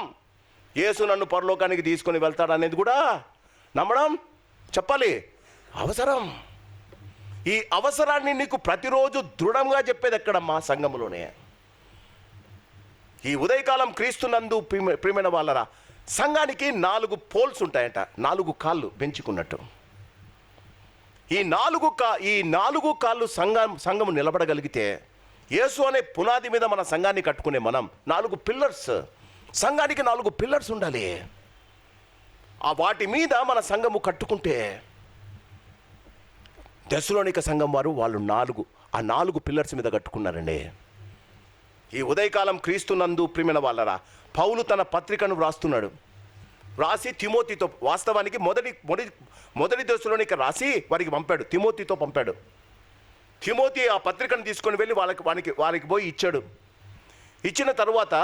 యేసు నన్ను పరలోకానికి తీసుకొని వెళ్తాడు అనేది కూడా నమ్మడం, చెప్పాలి, అవసరం. ఈ అవసరాన్ని నీకు ప్రతిరోజు దృఢంగా చెప్పేది ఎక్కడమ్మా? సంఘములోనే. ఈ ఉదయకాలం క్రీస్తునందు ప్రియమైన వాళ్ళరా, సంఘానికి 4 పోల్స్ ఉంటాయంట, 4 కాళ్ళు పెంచుకున్నట్టు. ఈ 4 కాళ్ళు సంఘము నిలబడగలిగితే, యేసు అనే పునాది మీద మన సంఘాన్ని కట్టుకునే మనం 4 పిల్లర్స్, సంఘానికి 4 పిల్లర్స్ ఉండాలి. ఆ వాటి మీద మన సంఘము కట్టుకుంటే, దెసలోనిక సంఘం వాళ్ళు 4 పిల్లర్స్ మీద కట్టుకున్నారండి. ఈ ఉదయకాలం క్రీస్తునందు ప్రియమైన వాళ్ళరా, పౌలు తన పత్రికను రాసి తిమోతితో, వాస్తవానికి మొదటి దెసలోనిక రాసి వారికి పంపాడు, తిమోతితో పంపాడు. తిమోతి ఆ పత్రికను తీసుకొని వెళ్ళి వారికి పోయి ఇచ్చాడు. ఇచ్చిన తర్వాత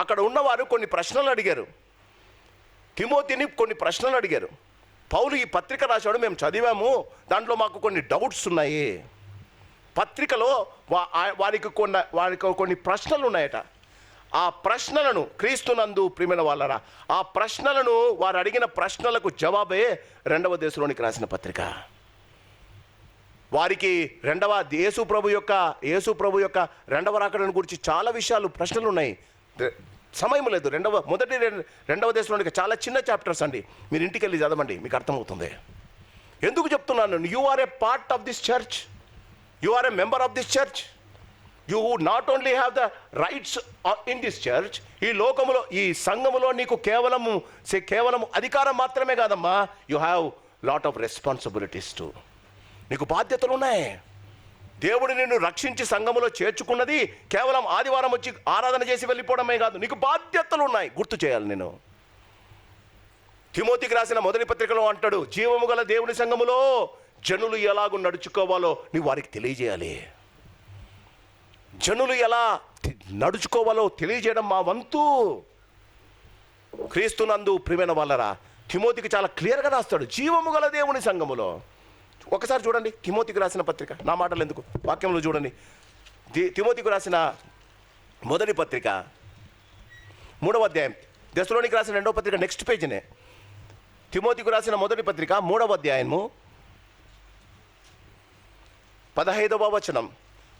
అక్కడ ఉన్నవారు కొన్ని ప్రశ్నలు అడిగారు, తిమోతిని కొన్ని ప్రశ్నలు అడిగారు. పౌలు ఈ పత్రిక రాశాడు, మేము చదివాము, దాంట్లో మాకు కొన్ని డౌట్స్ ఉన్నాయి. పత్రికలో వారికి కొన్ని ప్రశ్నలు ఉన్నాయట. ఆ ప్రశ్నలను, క్రీస్తునందు ప్రియమైన వాళ్ళరా, ఆ ప్రశ్నలను, వారు అడిగిన ప్రశ్నలకు జవాబే 2వ దెసలోనికి రాసిన పత్రిక. వారికి యేసు ప్రభు యొక్క 2వ రాకడను గురించి చాలా విషయాలు, ప్రశ్నలు ఉన్నాయి. సమయం లేదు. 2వ దెసలోనికి చాలా చిన్న చాప్టర్స్ అండి, మీరు ఇంటికి వెళ్ళి చదవండి, మీకు అర్థమవుతుంది. ఎందుకు చెప్తున్నాను? You are a part of this church, you are a member of this church. You not only have the rights in this church. ఈ లోకములో, ఈ సంఘములో నీకు కేవలము అధికారం మాత్రమే కాదమ్మా, you have lot of responsibilities too. నీకు బాధ్యతలు ఉన్నాయి. దేవుడు నిన్ను రక్షించి సంఘములో చేర్చుకున్నది కేవలం ఆదివారం వచ్చి ఆరాధన చేసి వెళ్ళిపోవడమే కాదు, నీకు బాధ్యతలు ఉన్నాయి, గుర్తు చేయాలి. నేను తిమోతికి రాసిన మొదటి పత్రికలో అంటాడు, జీవము గల దేవుని సంఘములో జనులు ఎలాగూ నడుచుకోవాలో నీవు వారికి తెలియజేయాలి. జనులు ఎలా నడుచుకోవాలో తెలియజేయడం మా వంతు. క్రీస్తునందు ప్రియమైన వాళ్ళరా, తిమోతికి చాలా క్లియర్గా రాస్తాడు, జీవము గల దేవుని సంఘములో. ఒకసారి చూడండి తిమోతికి రాసిన పత్రిక, నా మాటలు ఎందుకు, వాక్యంలో చూడండి. తిమోతికి రాసిన మొదటి పత్రిక 3వ అధ్యాయం, దెసలోనికి రాసిన 2వ పత్రిక నెక్స్ట్ పేజీనే. తిమోతికి రాసిన మొదటి పత్రిక 3వ అధ్యాయము 15వ వచనం,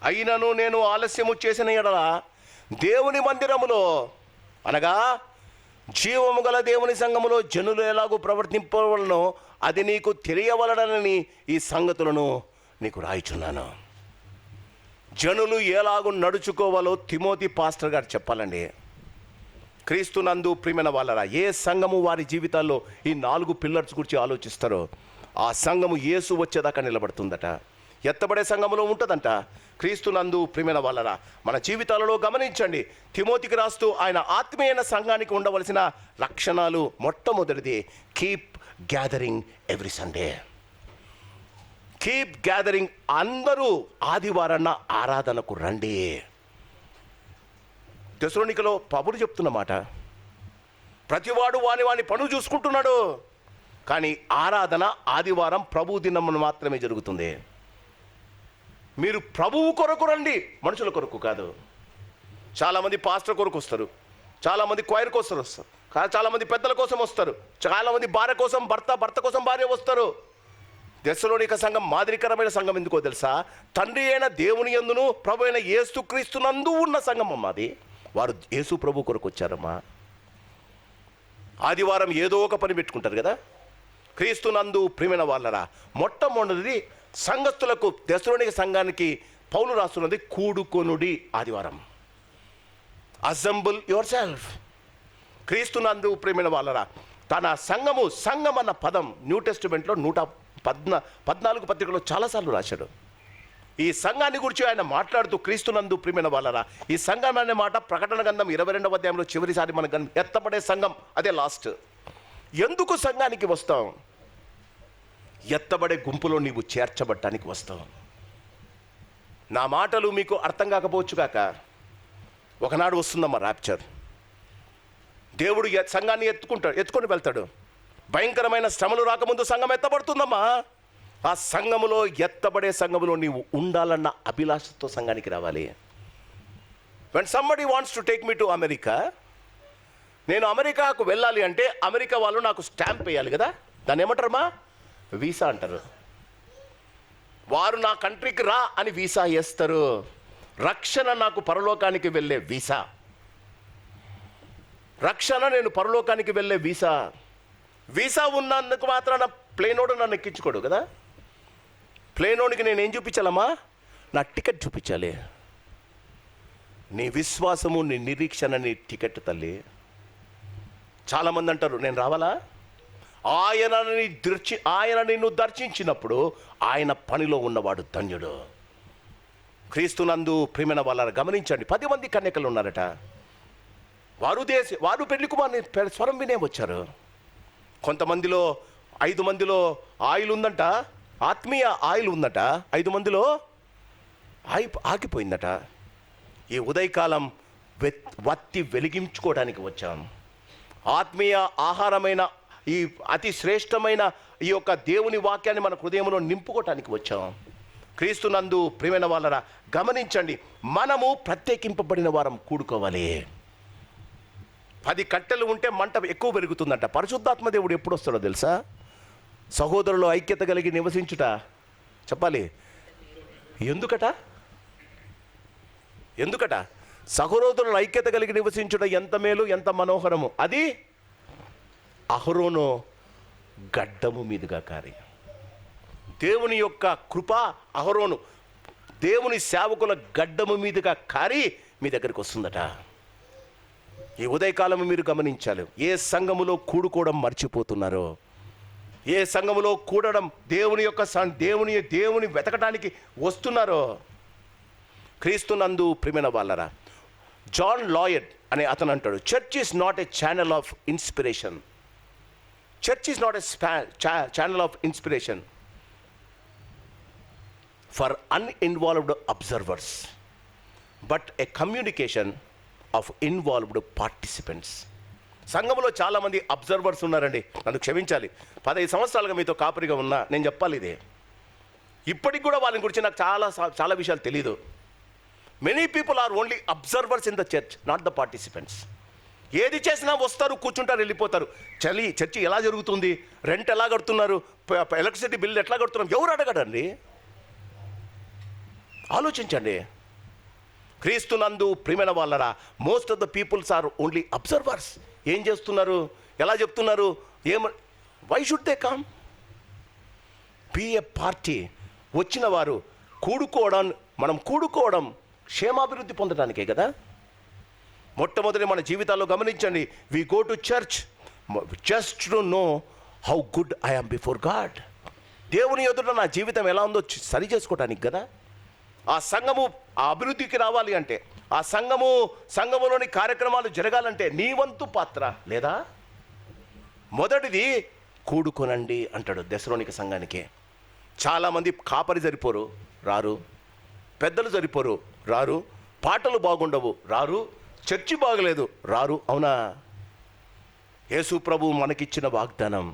అయినను నేను ఆలస్యము చేసిన ఎడల దేవుని మందిరములో, అనగా జీవము గల దేవుని సంఘములో జనులు ఎలాగూ ప్రవర్తింపవలనో అది నీకు తెలియవలనని ఈ సంగతులను నీకు రాయిచున్నాను. జనులు ఎలాగూ నడుచుకోవాలో తిమోతి పాస్టర్ గారు చెప్పాలండి. క్రీస్తునందు ప్రియమైన వాళ్ళరా, ఏ సంఘము వారి జీవితాల్లో ఈ 4 పిల్లర్స్ గురించి ఆలోచిస్తారో ఆ సంఘము యేసు వచ్చేదాకా నిలబడుతుందట, ఎత్తబడే సంఘములో ఉంటుందంట. క్రీస్తునందు ప్రియమైన వాళ్ళరా, మన జీవితాలలో గమనించండి. తిమోతికి రాస్తూ ఆయన ఆత్మీయ సంఘానికి ఉండవలసిన లక్షణాలు, మొట్టమొదటిది keep gathering every Sunday. Keep gathering, అందరూ ఆదివారాన్న ఆరాధనకు రండి. దెసలోనికలో పౌలు చెప్తున్న మాట, ప్రతివాడు వాని పనులు చూసుకుంటున్నాడు, కానీ ఆరాధన ఆదివారం ప్రభు దినమున మాత్రమే జరుగుతుంది. మీరు ప్రభువు కొరకు రండి, మనుషుల కొరకు కాదు. చాలామంది పాస్టర్ కొరకు వస్తారు, చాలామంది క్వైర్ కోసం వస్తారు, చాలామంది పెద్దల కోసం వస్తారు, చాలామంది భార్య కోసం భర్త, భర్త కోసం భార్య వస్తారు. దెస్సలోనిక సంఘం మాదిరికరమైన సంఘం ఎందుకో తెలుసా? తండ్రి అయిన దేవుని యందును ప్రభు అయిన యేసుక్రీస్తునందు ఉన్న సంఘం అమ్మా అది. వారు యేసు ప్రభు కొరకు వచ్చారమ్మా. ఆదివారం ఏదో ఒక పని పెట్టుకుంటారు కదా. క్రీస్తునందు ప్రియమైన వాళ్ళరా, మొట్టమొదటిది సంఘస్థులకు దెస్సలోనిక సంఘానికి పౌలు రాస్తున్నది కూడుకొనుడి ఆదివారం. Assemble your self. క్రీస్తునందు ప్రియమైన వాళ్ళరా, తన సంఘం అన్న పదం న్యూ టెస్టిమెంట్లో 114 పత్రికలో చాలాసార్లు రాశాడు. ఈ సంఘాన్ని గురించి ఆయన మాట్లాడుతూ క్రీస్తునందు ప్రియమైన వాళ్ళరా, ఈ సంఘం అనే మాట ప్రకటన గ్రంథం 22వ అధ్యాయంలో చివరిసారి మనకు ఎత్తబడే సంఘం అదే లాస్ట్. ఎందుకు సంఘానికి వస్తాం? ఎత్తబడే గుంపులో నీవు చేర్చబడటానికి వస్తావు. నా మాటలు మీకు అర్థం కాకపోవచ్చు కాక, ఒకనాడు వస్తుందమ్మా ర్యాప్చర్. దేవుడు సంఘాన్ని ఎత్తుకొని వెళ్తాడు. భయంకరమైన శ్రమలు రాకముందు సంఘం ఎత్తబడుతుందమ్మా. ఆ సంఘములో, ఎత్తబడే సంఘములో నీవు ఉండాలన్న అభిలాషతో సంఘానికి రావాలి. When somebody wants to take me to America, నేను అమెరికాకు వెళ్ళాలి అంటే అమెరికా వాళ్ళు నాకు స్టాంప్ వేయాలి కదా. దాన్ని ఏమంటారమ్మా? వీసా అంటారు. వారు నా కంట్రీకి రా అని వీసా వేస్తారు. రక్షణ నాకు పరలోకానికి వెళ్ళే వీసా. రక్షణ నేను పరలోకానికి వెళ్ళే వీసా. వీసా ఉన్నందుకు మాత్రాన ప్లేనోడు నన్ను ఎక్కించుకోడు కదా. ప్లేనోడికి నేను ఏం చూపించాలమ్మా? నా టికెట్ చూపించాలి. నీ విశ్వాసము, నీ నిరీక్షణ, నీ టికెట్ తల్లి. చాలామంది అంటారు నేను రావాలా? ఆయన నిన్ను దర్శించినప్పుడు ఆయన పనిలో ఉన్నవాడు ధన్యుడు. క్రీస్తునందు ప్రియమైన వాళ్ళని గమనించండి. 10 మంది కన్యకలు ఉన్నారట. వారు పెళ్లి కుమారుని స్వరం వినే వచ్చారు. కొంతమందిలో 5 మందిలో ఆయిల్ ఉందంట, ఆత్మీయ ఆయిల్ ఉందట. 5 మందిలో ఆగిపోయిందట. ఈ ఉదయకాలం వత్తి వెలిగించుకోవడానికి వచ్చాం. ఆత్మీయ ఆహారమైన ఈ అతి శ్రేష్టమైన ఈ యొక్క దేవుని వాక్యాన్ని మన హృదయంలో నింపుకోవటానికి వచ్చాం. క్రీస్తునందు ప్రియమైన వాళ్ళరా గమనించండి, మనము ప్రత్యేకింపబడిన వారం కూడుకోవాలి. 10 కట్టెలు ఉంటే మంట ఎక్కువ పెరుగుతుందంట. పరిశుద్ధాత్మ దేవుడు ఎప్పుడు వస్తాడో తెలుసా? సహోదరులు ఐక్యత కలిగి నివసించుట చెప్పాలి. ఎందుకట సహోదరులు ఐక్యత కలిగి నివసించుట ఎంత మేలు, ఎంత మనోహరము. అది అహరోను గడ్డము మీదుగా కారి, దేవుని యొక్క కృప అహరోను దేవుని సేవకుల గడ్డము మీదుగా కారి మీ దగ్గరికి వస్తుందట. ఈ ఉదయకాలము మీరు గమనించాలి. ఏ సంఘములో కూడుకోవడం మర్చిపోతున్నారో, ఏ సంఘములో కూడడం దేవుని యొక్క దేవుని వెతకడానికి వస్తున్నారో. క్రీస్తునందు ప్రియమైన వాళ్ళరా, జాన్ లాయడ్ అనే అతను అంటాడు, church is not a channel of inspiration. Church is not a channel of inspiration for uninvolved observers but a communication of involved participants. సంఘంలో చాలామంది అబ్జర్వర్స్ ఉన్నారండి. నన్ను క్షమించాలి, 15 సంవత్సరాలుగా మీతో కాపరిగా ఉన్నా నేను చెప్పాలి ఇదే. ఇప్పటికి కూడా వాళ్ళని గురించి నాకు చాలా విషయాలు తెలీదు. Many people are only observers in the church, not the participants. ఏది చేసినా వస్తారు, కూర్చుంటారు, వెళ్ళిపోతారు. చర్చి ఎలా జరుగుతుంది, రెంట్ ఎలా కడుతున్నారు, ఎలక్ట్రిసిటీ బిల్ ఎట్లా కడుతున్నారు, ఎవరు అడగడండి? ఆలోచించండి. క్రీస్తునందు ప్రియమైన వాళ్ళరా, most of the peoples are only observers. ఏం చేస్తున్నారు, ఎలా చెప్తున్నారు, why should they come? Be a party. వచ్చిన వారు మనం కూడుకోవడం క్షేమాభివృద్ధి పొందడానికే కదా. మొట్టమొదటి మన జీవితాల్లో గమనించండి, we go to church just to know how good I am before God. దేవుని ఎదుట నా జీవితం ఎలా ఉందో సరి చేసుకోవడానికి కదా. ఆ సంఘము ఆ అభివృద్ధికి రావాలి అంటే, ఆ సంఘములోని కార్యక్రమాలు జరగాలంటే నీ వంతు పాత్ర లేదా? మొదటిది కూడుకొనండి అంటాడు దెస్సలోనిక సంఘానికి. చాలామంది కాపరి సరిపోరు, రారు. పెద్దలు సరిపోరు, రారు. పాటలు బాగుండవు, రారు. చర్చి బాగలేదు, రారు. అవునా? యేసు ప్రభు మనకిచ్చిన వాగ్దానం,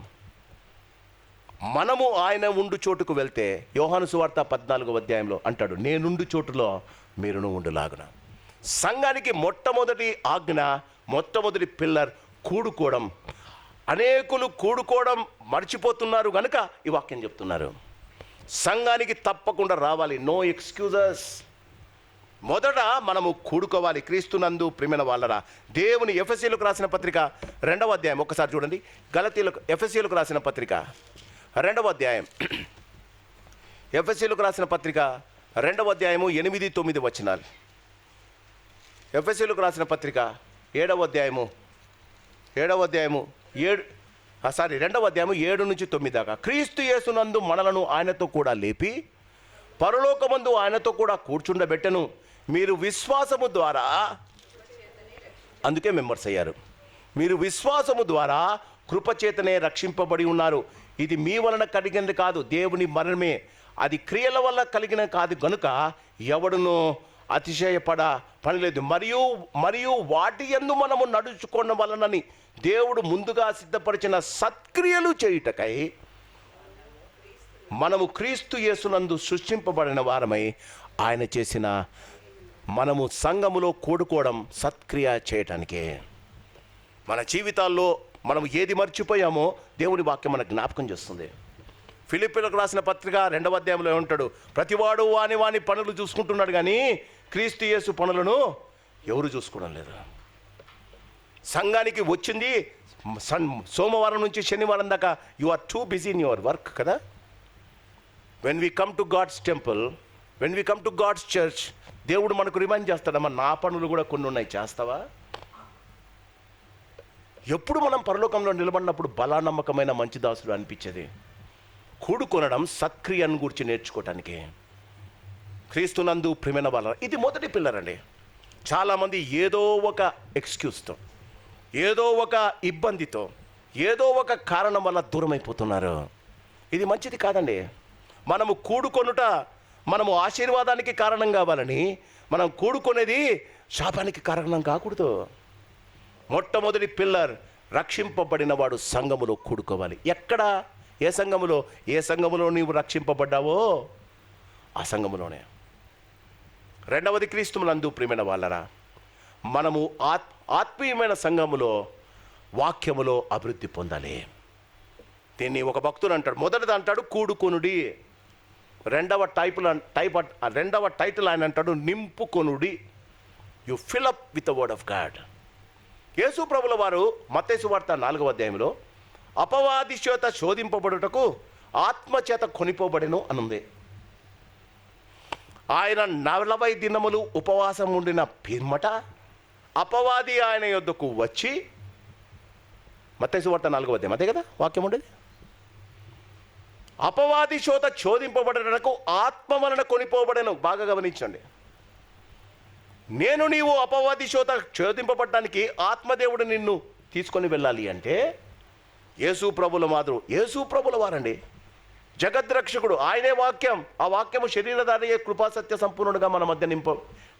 మనము ఆయన ఉండు చోటుకు వెళ్తే, యోహాను సువార్త 14వ అధ్యాయంలో అంటాడు, నేనుండు చోటులో మీరును ఉండులాగున. సంఘానికి మొట్టమొదటి ఆజ్ఞ, మొట్టమొదటి పిల్లర్ కూడుకోవడం. అనేకులు కూడుకోవడం మర్చిపోతున్నారు కనుక ఈ వాక్యం చెప్తున్నారు. సంఘానికి తప్పకుండా రావాలి, నో ఎక్స్క్యూజెస్. మొదట మనము కూడుకోవాలి. క్రీస్తునందు ప్రియమైన వాళ్ళరా, దేవుని ఎఫెసీయులకు రాసిన పత్రిక 2వ అధ్యాయం ఒకసారి చూడండి. ఎఫెసీయులకు రాసిన పత్రిక 2వ అధ్యాయం, ఎఫెసీయులకు రాసిన పత్రిక 2వ అధ్యాయము 8-9 వచనాలు. ఎఫెసీయులకు రాసిన పత్రిక 2వ అధ్యాయము 7-9 దాకా. క్రీస్తు యేసునందు మనలను ఆయనతో కూడా లేపి పరలోకమందు ఆయనతో కూడా కూర్చుండబెట్టెను. మీరు విశ్వాసము ద్వారా, అందుకే మెంబర్స్ అయ్యారు, మీరు విశ్వాసము ద్వారా కృపచేతనే రక్షింపబడి ఉన్నారు. ఇది మీ వలన కలిగినది కాదు, దేవుని మరణమే, అది క్రియల వల్ల కలిగిన కాదు గనుక ఎవడునో అతిశయపడ పనిలేదు. మరియు వాటి యందు మనము నడుచుకోవడం వలనని దేవుడు ముందుగా సిద్ధపరిచిన సత్క్రియలు చేయుటకై మనము క్రీస్తు యేసునందు సృష్టింపబడిన వారమై ఆయన చేసిన మనము సంఘములో కూడుకోవడం సత్క్రియ చేయటానికే. మన జీవితాల్లో మనం ఏది మర్చిపోయామో దేవుని వాక్యం మనకు జ్ఞాపకం చేస్తుంది. ఫిలిప్పీలకు రాసిన పత్రిక 2వ అధ్యాయంలో ఏమంటాడు? ప్రతివాడు వాని పనులు చూసుకుంటున్నాడు, కానీ క్రీస్తు యేసు పనులను ఎవరు చూసుకోవడం లేదు. సంఘానికి వచ్చింది సోమవారం నుంచి శనివారం దాకా you are too busy in your work కదా. When we come to God's temple, when we come to God's church, దేవుడు మనకు రిమైండ్ చేస్తాడమ్మా, నా పనులు కూడా కొన్ని ఉన్నాయి, చేస్తావా? ఎప్పుడు మనం పరలోకంలో నిలబడినప్పుడు బలానమ్మకమైన మంచి దాసుడు అనిపించేది. కూడుకొనడం సత్క్రియను గురించి నేర్చుకోవటానికి. క్రీస్తునందు ప్రియమైన వాళ్ళ, ఇది మొదటి పిల్లర్ అండి. చాలామంది ఏదో ఒక ఎక్స్క్యూజ్తో, ఏదో ఒక ఇబ్బందితో, ఏదో ఒక కారణం వల్ల దూరం అయిపోతున్నారు. ఇది మంచిది కాదండి. మనము కూడుకొనుట మనము ఆశీర్వాదానికి కారణం కావాలని, మనం కూడుకునేది శాపానికి కారణం కాకూడదు. మొట్టమొదటి పిల్లర్, రక్షింపబడిన వాడు సంఘములో కూడుకోవాలి. ఎక్కడ? ఏ సంఘములో నీవు రక్షింపబడ్డావో ఆ సంఘములోనే. రెండవది, క్రీస్తునందు ప్రియమైన వాళ్ళరా, మనము ఆత్మీయమైన సంఘములో వాక్యములో అభివృద్ధి పొందాలి. దీన్ని ఒక భక్తుడు అంటాడు, మొదటిది అంటాడు కూడుకొనుడి, రెండవ టైటిల్ ఆయన అంటాడు నింపుకొనుడి. You fill up with the word of God. యేసు ప్రభుల వారు మత్తయి సువార్త 4వ అధ్యాయంలో అపవాది చేత శోధింపబడుటకు ఆత్మచేత కొనిపోబడెను అనుంది. ఆయన 40 దినములు ఉపవాసం ఉండిన పిమ్మట అపవాది ఆయన యొద్దకు వచ్చి, మత్తయి సువార్త 4వ అధ్యాయం అదే కదా వాక్యం ఉండేది. అపవాది చేత శోధింపబడటకు ఆత్మ వలన కొనిపోబడెను. బాగా గమనించండి. నీవు అపవాది చేత శోధింపబడటానికి ఆత్మదేవుడు నిన్ను తీసుకొని వెళ్ళాలి అంటే యేసు ప్రభుల వారండి, జగద్రక్షకుడు, ఆయనే వాక్యం. ఆ వాక్యము శరీరధారి కృపాసత్య సంపూర్ణుడుగా మన మధ్య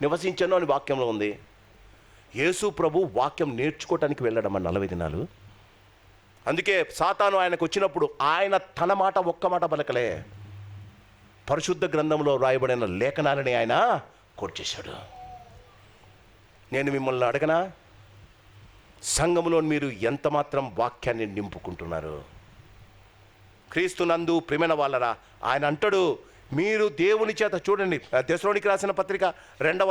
నివసించను అని వాక్యంలో ఉంది. యేసు ప్రభు వాక్యం నేర్చుకోవటానికి వెళ్ళడం 40 దినాలు. అందుకే సాతాను ఆయనకు వచ్చినప్పుడు ఆయన తన మాట ఒక్క మాట పలకలే, పరిశుద్ధ గ్రంథంలో రాయబడిన లేఖనాలని ఆయన కొట్చేశాడు. నేను మిమ్మల్ని అడగనా, సంఘములో మీరు ఎంత మాత్రం వాక్యాన్ని నింపుకుంటున్నారు? క్రీస్తునందు ప్రియమైన వాళ్ళరా, ఆయన అంటాడు మీరు దేవుని చేత, చూడండి తెస్సలోనికి రాసిన పత్రిక 2వ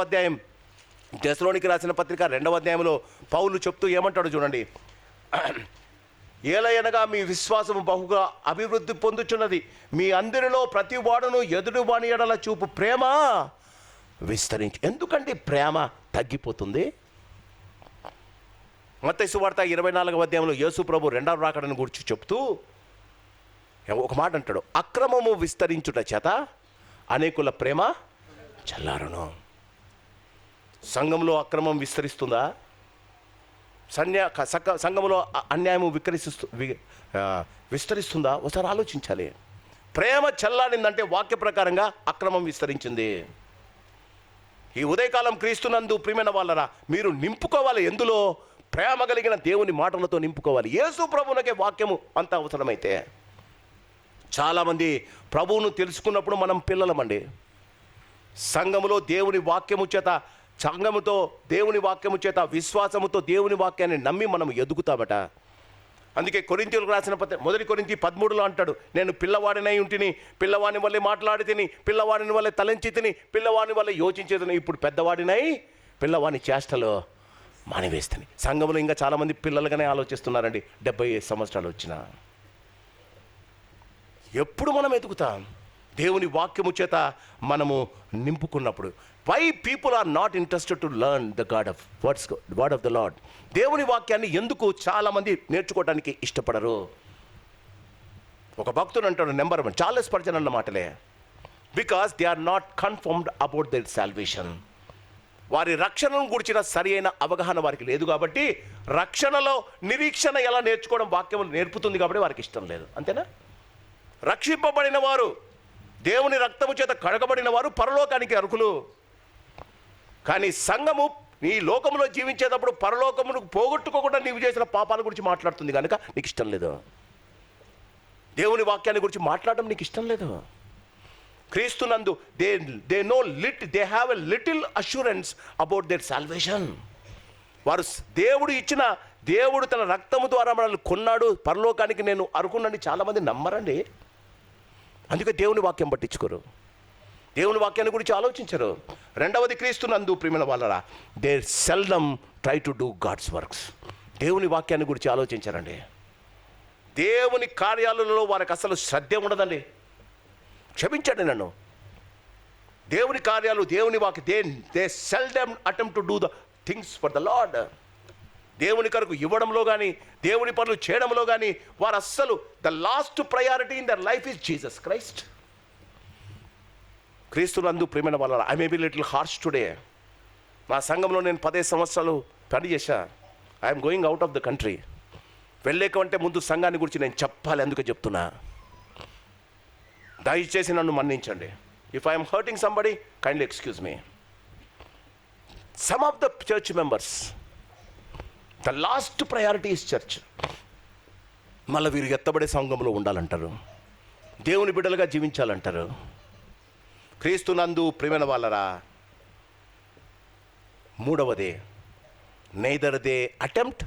అధ్యాయంలో పౌలు చెప్తూ ఏమంటాడు చూడండి. ఏలయనగా మీ విశ్వాసము బహుగా అభివృద్ధి పొందుచున్నది, మీ అందరిలో ప్రతి వాడును ఎదుటి వాని ఎడల చూపు ప్రేమ విస్తరించి. ఎందుకంటే ప్రేమ తగ్గిపోతుంది. మత్తయి సువార్త 24వ అధ్యాయంలో యేసు ప్రభు 2వ రాకడను గురించి చెప్తూ ఒక మాట అంటాడు, అక్రమము విస్తరించుట చేత అనేకుల ప్రేమ చల్లారును. సంఘంలో అక్రమం విస్తరిస్తుందా? సంఘంలో అన్యాయము విస్తరిస్తుందా? ఒకసారి ఆలోచించాలి. ప్రేమ చల్లారిందంటే వాక్య ప్రకారంగా అక్రమం విస్తరించింది. ఈ ఉదయకాలం క్రీస్తునందు ప్రియమైన వాళ్ళరా, మీరు నింపుకోవాలి. ఎందులో? ప్రేమ కలిగిన దేవుని మాటలతో నింపుకోవాలి. యేసు ప్రభువునకే వాక్యము అంత అవసరమైతే. చాలామంది ప్రభువును తెలుసుకున్నప్పుడు మనం పిల్లలమండి. సంఘములో దేవుని వాక్యము చేత విశ్వాసముతో దేవుని వాక్యాన్ని నమ్మి మనం ఎదుగుతామట. అందుకే కొరింథీయులకు రాసిన మొదటి కొరింథీ 13లో అంటాడు, నేను పిల్లవాడినై ఉంటిని, పిల్లవాని వల్లే మాట్లాడి తిని, పిల్లవాడిని వల్లే తలంచి తిని, పిల్లవాని వల్లే యోచించేదని, ఇప్పుడు పెద్దవాడినై పిల్లవాని చేష్టలో మానివేస్తని. సంఘంలో ఇంకా చాలామంది పిల్లలుగానే ఆలోచిస్తున్నారండి. 75 సంవత్సరాలు వచ్చినా. ఎప్పుడు మనం ఎదుగుతాం? దేవుని వాక్యము చేత మనము నింపుకున్నప్పుడు. Why people are not interested to learn the word of the Lord? దేవుని వాక్యాన్ని ఎందుకు చాలామంది నేర్చుకోవడానికి ఇష్టపడరు? ఒక భక్తుడు అంటాడు, నెంబర్ 1 చార్లెస్ స్పర్జన్ అన్న మాటలే, because they are not confirmed about their salvation. వారి రక్షణను గురించిన సరి అయిన అవగాహన వారికి లేదు కాబట్టి, రక్షణలో నిరీక్షణ ఎలా నేర్చుకోవడం వాక్యం నేర్పుతుంది కాబట్టి వారికి ఇష్టం లేదు. అంతేనా? రక్షింపబడిన వారు, దేవుని రక్తము చేత కడగబడిన వారు పరలోకానికి అర్హులు. కానీ సంఘము ఈ లోకములో జీవించేటప్పుడు పరలోకమును పోగొట్టుకోకుండా నీవు చేసిన పాపాల గురించి మాట్లాడుతుంది కనుక నీకు ఇష్టం లేదు. దేవుని వాక్యాన్ని గురించి మాట్లాడడం నీకు ఇష్టం లేదు. క్రీస్తునందు they have a little assurance about their salvation. వారు దేవుడు తన రక్తము ద్వారా మనల్ని కొన్నాడు, పరలోకానికి నేను అర్హునని చాలామంది నమ్మరండి. అందుకే దేవుని వాక్యం పట్టించుకోరు, దేవుని వాక్యాన్ని గురించి ఆలోచించరు. రెండవది, క్రీస్తునందు ప్రియమైన వాళ్ళరా, they seldom try to do God's works. దేవుని వాక్యాన్ని గురించి ఆలోచించారండి. దేవుని కార్యాలలో వారికి అసలు శ్రద్ధ ఉండదండి. క్షమించండి నన్ను. దేవుని కార్యాలు, దేవుని వాక్యం, they seldom attempt to do the things for the Lord. దేవుని కొరకు ఇవ్వడంలో కానీ, దేవుని పనులు చేయడంలో కానీ వారు అస్సలు, the last priority in their life is Jesus Christ. క్రీస్తునందు ప్రియమైన వాళ్ళ, I may be little harsh today. నా సంఘంలో నేను 15 సంవత్సరాలు పనిచేశా. I'm going out of the country. వెళ్ళేకంటే ముందు సంఘాన్ని గురించి నేను చెప్పాలి, అందుకే చెప్తున్నా. దయచేసి నన్ను మన్నించండి. If I'm hurting somebody, kindly excuse me. Some of the church members, the last priority is church. మళ్ళీ వీరు ఎత్తబడే సంఘంలో ఉండాలంటారు, దేవుని బిడ్డలుగా జీవించాలంటారు. క్రీస్తునందు ప్రియమైన వాళ్ళరా, మూడవది, neither they attempt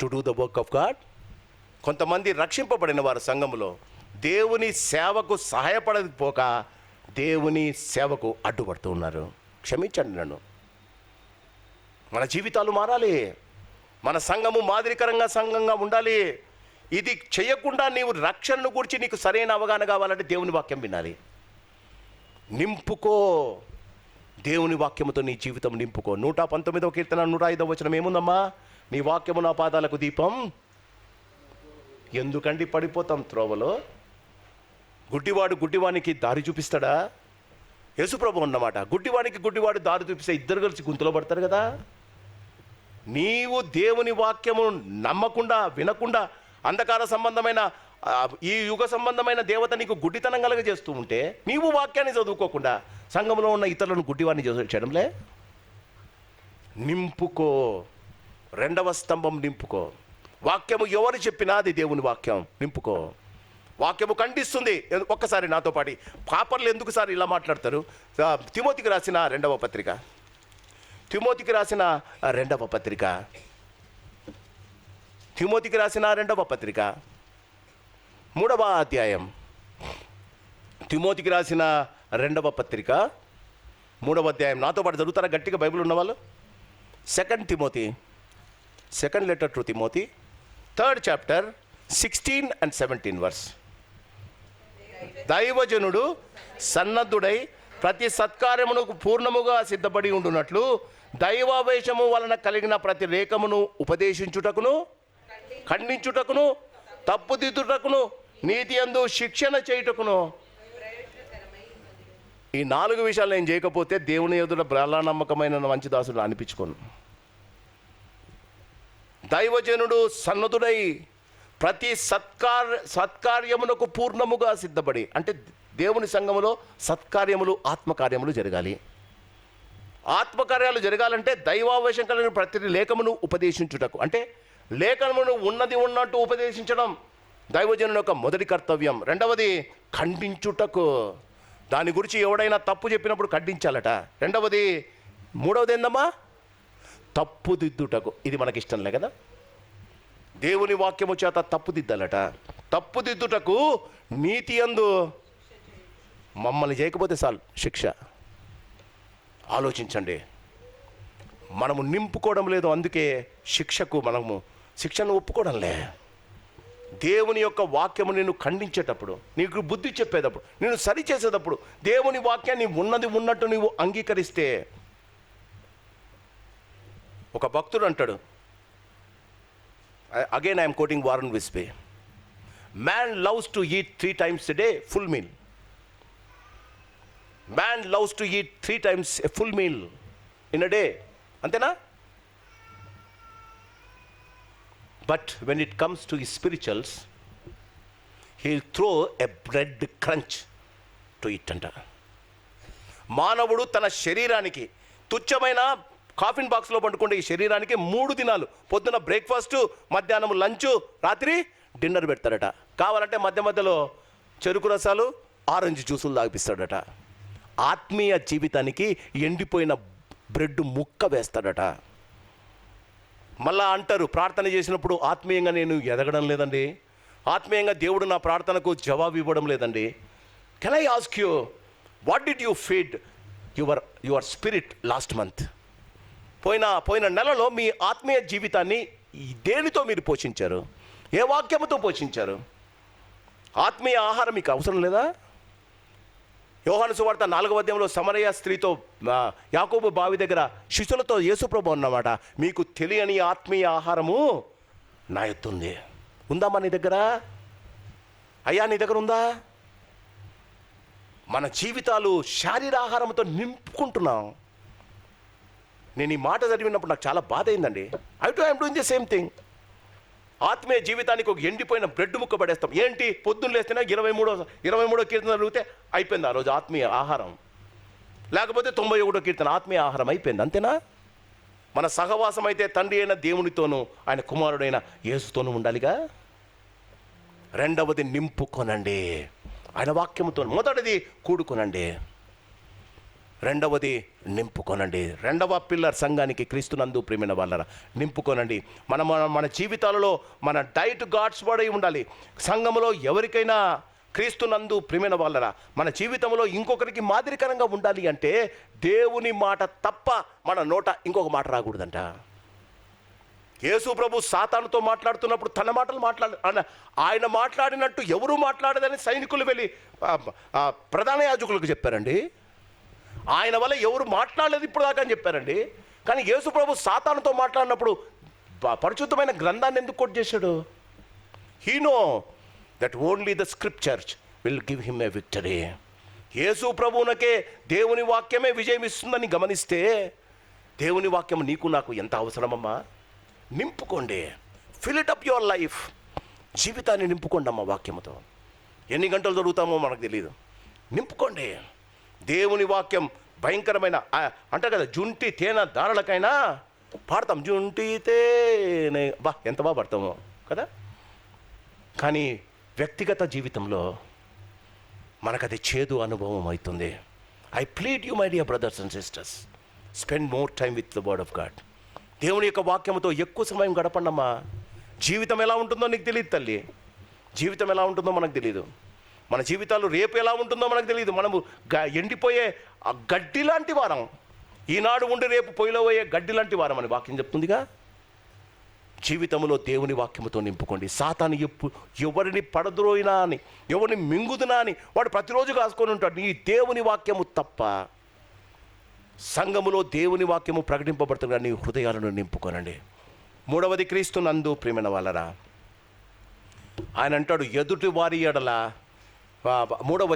to do the work of God. కొంతమంది రక్షింపబడిన వారు సంఘములో దేవుని సేవకు సహాయపడకపోక దేవుని సేవకు అడ్డుపడుతూ ఉన్నారు. క్షమించండి నన్ను. మన జీవితాలు మారాలి, మన సంఘము మాదిరికరంగా సంఘంగా ఉండాలి. ఇది చేయకుండా నీవు రక్షణను గురించి నీకు సరైన అవగాహన కావాలంటే దేవుని వాక్యం వినాలి. నింపుకో, దేవుని వాక్యముతో నీ జీవితం నింపుకో. 119వ కీర్తన 105వ వచనం ఏముందమ్మా? నీ వాక్యము నా పాదాలకు దీపం. ఎందుకండి పడిపోతాం త్రోవలో? గుడ్డివానికి దారి చూపిస్తాడా? యేసుప్రభు అన్నమాట. గుడ్డివాడు దారి చూపిస్తే ఇద్దరు కలిసి గుంతలో పడతారు కదా. నీవు దేవుని వాక్యము నమ్మకుండా, వినకుండా, అంధకార సంబంధమైన ఈ యుగ సంబంధమైన దేవత నీకు గుడ్డితనం కలగజేస్తూ ఉంటే, నీవు వాక్యాన్ని చదువుకోకుండా సంఘంలో ఉన్న ఇతరులను గుడ్డివాడిని చేయడంలే. నింపుకో, రెండవ స్తంభం నింపుకో. వాక్యము ఎవరు చెప్పినా అది దేవుని వాక్యం. నింపుకో. వాక్యము ఖండిస్తుంది. ఒక్కసారి నాతో పాటి పాపర్లు ఎందుకు సార్ ఇలా మాట్లాడతారు? తిమోతికి రాసిన రెండవ పత్రిక, 3వ అధ్యాయం. తిమోతికి రాసిన 2వ పత్రిక 3వ అధ్యాయం. నాతో పాటు చదువుతారా గట్టిగా బైబిల్ ఉన్నవాళ్ళు? 2 Timothy, second letter to Timothy, 3rd chapter 16 and 17 verse. దైవజనుడు సన్నద్ధుడై ప్రతి సత్కార్యమునకు పూర్ణముగా సిద్ధపడి ఉండునట్లు దైవావేశము వలన కలిగిన ప్రతి రేఖమును ఉపదేశించుటకును, ఖండించుటకును, తప్పుదిద్దుటకును, నీతి యందు శిక్షణ చేయుటకును. ఈ 4 విషయాలు నేను చేయకపోతే దేవుని ఎదుట నమ్మకమైన మంచి దాసుడు అనిపించుకోను. దైవజనుడు సన్నద్ధుడై ప్రతి సత్కార్యమునకు పూర్ణముగా సిద్ధపడి, అంటే దేవుని సంఘములో సత్కార్యములు, ఆత్మకార్యములు జరగాలి. ఆత్మకార్యాలు జరగాలంటే దైవావేశం కలిగిన ప్రతి లేఖమును ఉపదేశించుటకు, అంటే లేఖనమును ఉన్నది ఉన్నట్టు ఉపదేశించడం దైవజనుని యొక్క మొదటి కర్తవ్యం. రెండవది ఖండించుటకు, దాని గురించి ఎవడైనా తప్పు చెప్పినప్పుడు ఖండించాలట. మూడవది ఏందమ్మా? తప్పుదిద్దుటకు. ఇది మనకి ఇష్టంలే కదా. దేవుని వాక్యము చేత తప్పుదిద్దాలట. తప్పుదిద్దుటకు నీతి యందు మమ్మల్ని చేయకపోతే చాలు శిక్ష. ఆలోచించండి, మనము నింపుకోవడం లేదు, అందుకే శిక్షను ఒప్పుకోవడంలే. దేవుని యొక్క వాక్యము నిన్ను ఖండించేటప్పుడు, నీకు బుద్ధి చెప్పేటప్పుడు, నేను సరి చేసేటప్పుడు దేవుని వాక్యాన్ని ఉన్నది ఉన్నట్టు నీవు అంగీకరిస్తే, ఒక భక్తుడు అంటాడు, again I'm quoting Warren Wiersbe, man loves to eat 3 times a day full meal. Man loves to eat 3 times a full meal in a day. అంతేనా? But when it comes to his spirituals, he'll throw a bread crunch to it అంట. మానవుడు తన శరీరానికి తుచ్చమైన కాఫిన్ బాక్స్లో పండుకుంటే ఈ శరీరానికి 3 దినాలు పొద్దున బ్రేక్ఫాస్ట్, మధ్యాహ్నం లంచ్, రాత్రి డిన్నర్ పెడతాడట. కావాలంటే మధ్య మధ్యలో చెరుకు రసాలు, ఆరెంజ్ జ్యూసులు తాగిపిస్తాడట. ఆత్మీయ జీవితానికి ఎండిపోయిన బ్రెడ్ ముక్క వేస్తాడట. మళ్ళా అంటారు, ప్రార్థన చేసినప్పుడు ఆత్మీయంగా నేను ఎదగడం లేదండి, ఆత్మీయంగా దేవుడు నా ప్రార్థనకు జవాబు ఇవ్వడం లేదండి. Can I ask you, what did you feed your spirit last month? పోయిన నెలలో మీ ఆత్మీయ జీవితాన్ని దేనితో మీరు పోషించారు? ఏ వాక్యముతో పోషించారు? ఆత్మీయ ఆహారం మీకు అవసరం లేదా? యోహాను సువార్త 4వ అధ్యాయంలో సమరయ స్త్రీతో యాకోబు బావి దగ్గర శిష్యులతో యేసుప్రభు అన్నమాట, మీకు తెలియని ఆత్మీయ ఆహారము నా యొద్ద ఉంది. ఉందామా నీ దగ్గర? అయ్యా నీ దగ్గర ఉందా? మన జీవితాలు శారీరాహారంతో నింపుకుంటున్నాం. నేను ఈ మాట చదివినప్పుడు నాకు చాలా బాధ అయిందండి. I'm doing the same thing. ఆత్మీయ జీవితానికి ఒక ఎండిపోయిన బ్రెడ్ ముక్క పడేస్తాం. ఏంటి? పొద్దున్న లేస్తేనే 23వ కీర్తన చదివితే అయిపోయింది ఆ రోజు ఆత్మీయ ఆహారం. లేకపోతే 91వ కీర్తన ఆత్మీయ ఆహారం అయిపోయింది. అంతేనా? మన సహవాసం అయితే తండ్రి అయిన దేవునితోనూ ఆయన కుమారుడైన యేసుతోనూ ఉండాలిగా. రెండవది నింపుకొనండి ఆయన వాక్యముతో. మొదటిది కూడుకొనండి, రెండవది నింపుకొనండి. రెండవ పిల్లర్ సంఘానికి క్రీస్తునందు ప్రియమైన వాళ్ళరా నింపుకొనండి. మన జీవితాలలో మన డైట్ గాడ్స్ వర్డ్ అయి ఉండాలి. సంఘములో ఎవరికైనా క్రీస్తునందు ప్రియమైన వాళ్ళరా మన జీవితంలో ఇంకొకరికి మాదిరికరంగా ఉండాలి అంటే దేవుని మాట తప్ప మన నోట ఇంకొక మాట రాకూడదంట. యేసు ప్రభు సాతానుతో మాట్లాడుతున్నప్పుడు తన మాటలు ఆయన మాట్లాడినట్టు ఎవరు మాట్లాడదని సైనికులు వెళ్ళి ప్రధాన యాజకులకు చెప్పారండి. ఆయన వల్ల ఎవరు మాట్లాడలేదు ఇప్పుడు దాకా అని చెప్పారండి. కానీ యేసు ప్రభు సాతానుతో మాట్లాడినప్పుడు పరిశుద్ధమైన గ్రంథాన్ని ఎందుకు కోట్ చేశాడు? He know that only the scriptures will give him a victory. యేసు ప్రభువునకే దేవుని వాక్యమే విజయం ఇస్తుందని గమనిస్తే దేవుని వాక్యం నీకు నాకు ఎంత అవసరమమ్మా. నింపుకోండి, fill it up your life. జీవితాన్ని నింపుకోండి అమ్మ వాక్యముతో. ఎన్ని గంటలు జరుగుతామో మనకు తెలియదు. నింపుకోండి. దేవుని వాక్యం భయంకరమైన అంటారు కదా, జుంటి తేనె దారులకైనా పాడతాం, జుంటి తేనె ఎంత బాగా పడతామో కదా. కానీ వ్యక్తిగత జీవితంలో మనకు అది చేదు అనుభవం అవుతుంది. I plead you my dear brothers and sisters, spend more time with the word of God. దేవుని యొక్క వాక్యంతో ఎక్కువ సమయం గడపండమ్మా. జీవితం ఎలా ఉంటుందో నీకు తెలియదు తల్లి. జీవితం ఎలా ఉంటుందో మనకు తెలియదు. మన జీవితాలు రేపు ఎలా ఉంటుందో మనకు తెలియదు. మనము ఎండిపోయే గడ్డి లాంటి వారం, ఈనాడు ఉండి రేపు పొయ్యిలో పోయే గడ్డి లాంటి వారం అని వాక్యం చెప్తుందిగా. జీవితంలో దేవుని వాక్యముతో నింపుకోండి. సాతాను ఎవరిని పడద్రోయినా అని, ఎవరిని మింగుదునా అని వాడు ప్రతిరోజు కాసుకొని ఉంటాడు. నీ దేవుని వాక్యము తప్ప సంఘములో దేవుని వాక్యము ప్రకటింపబడుతున్న నీ హృదయాలను నింపుకోనండి. మూడవది క్రీస్తునందు ప్రియమైన వాళ్ళరా ఆయన అంటాడు, ఎదుటి వారి ఎడల మూడవ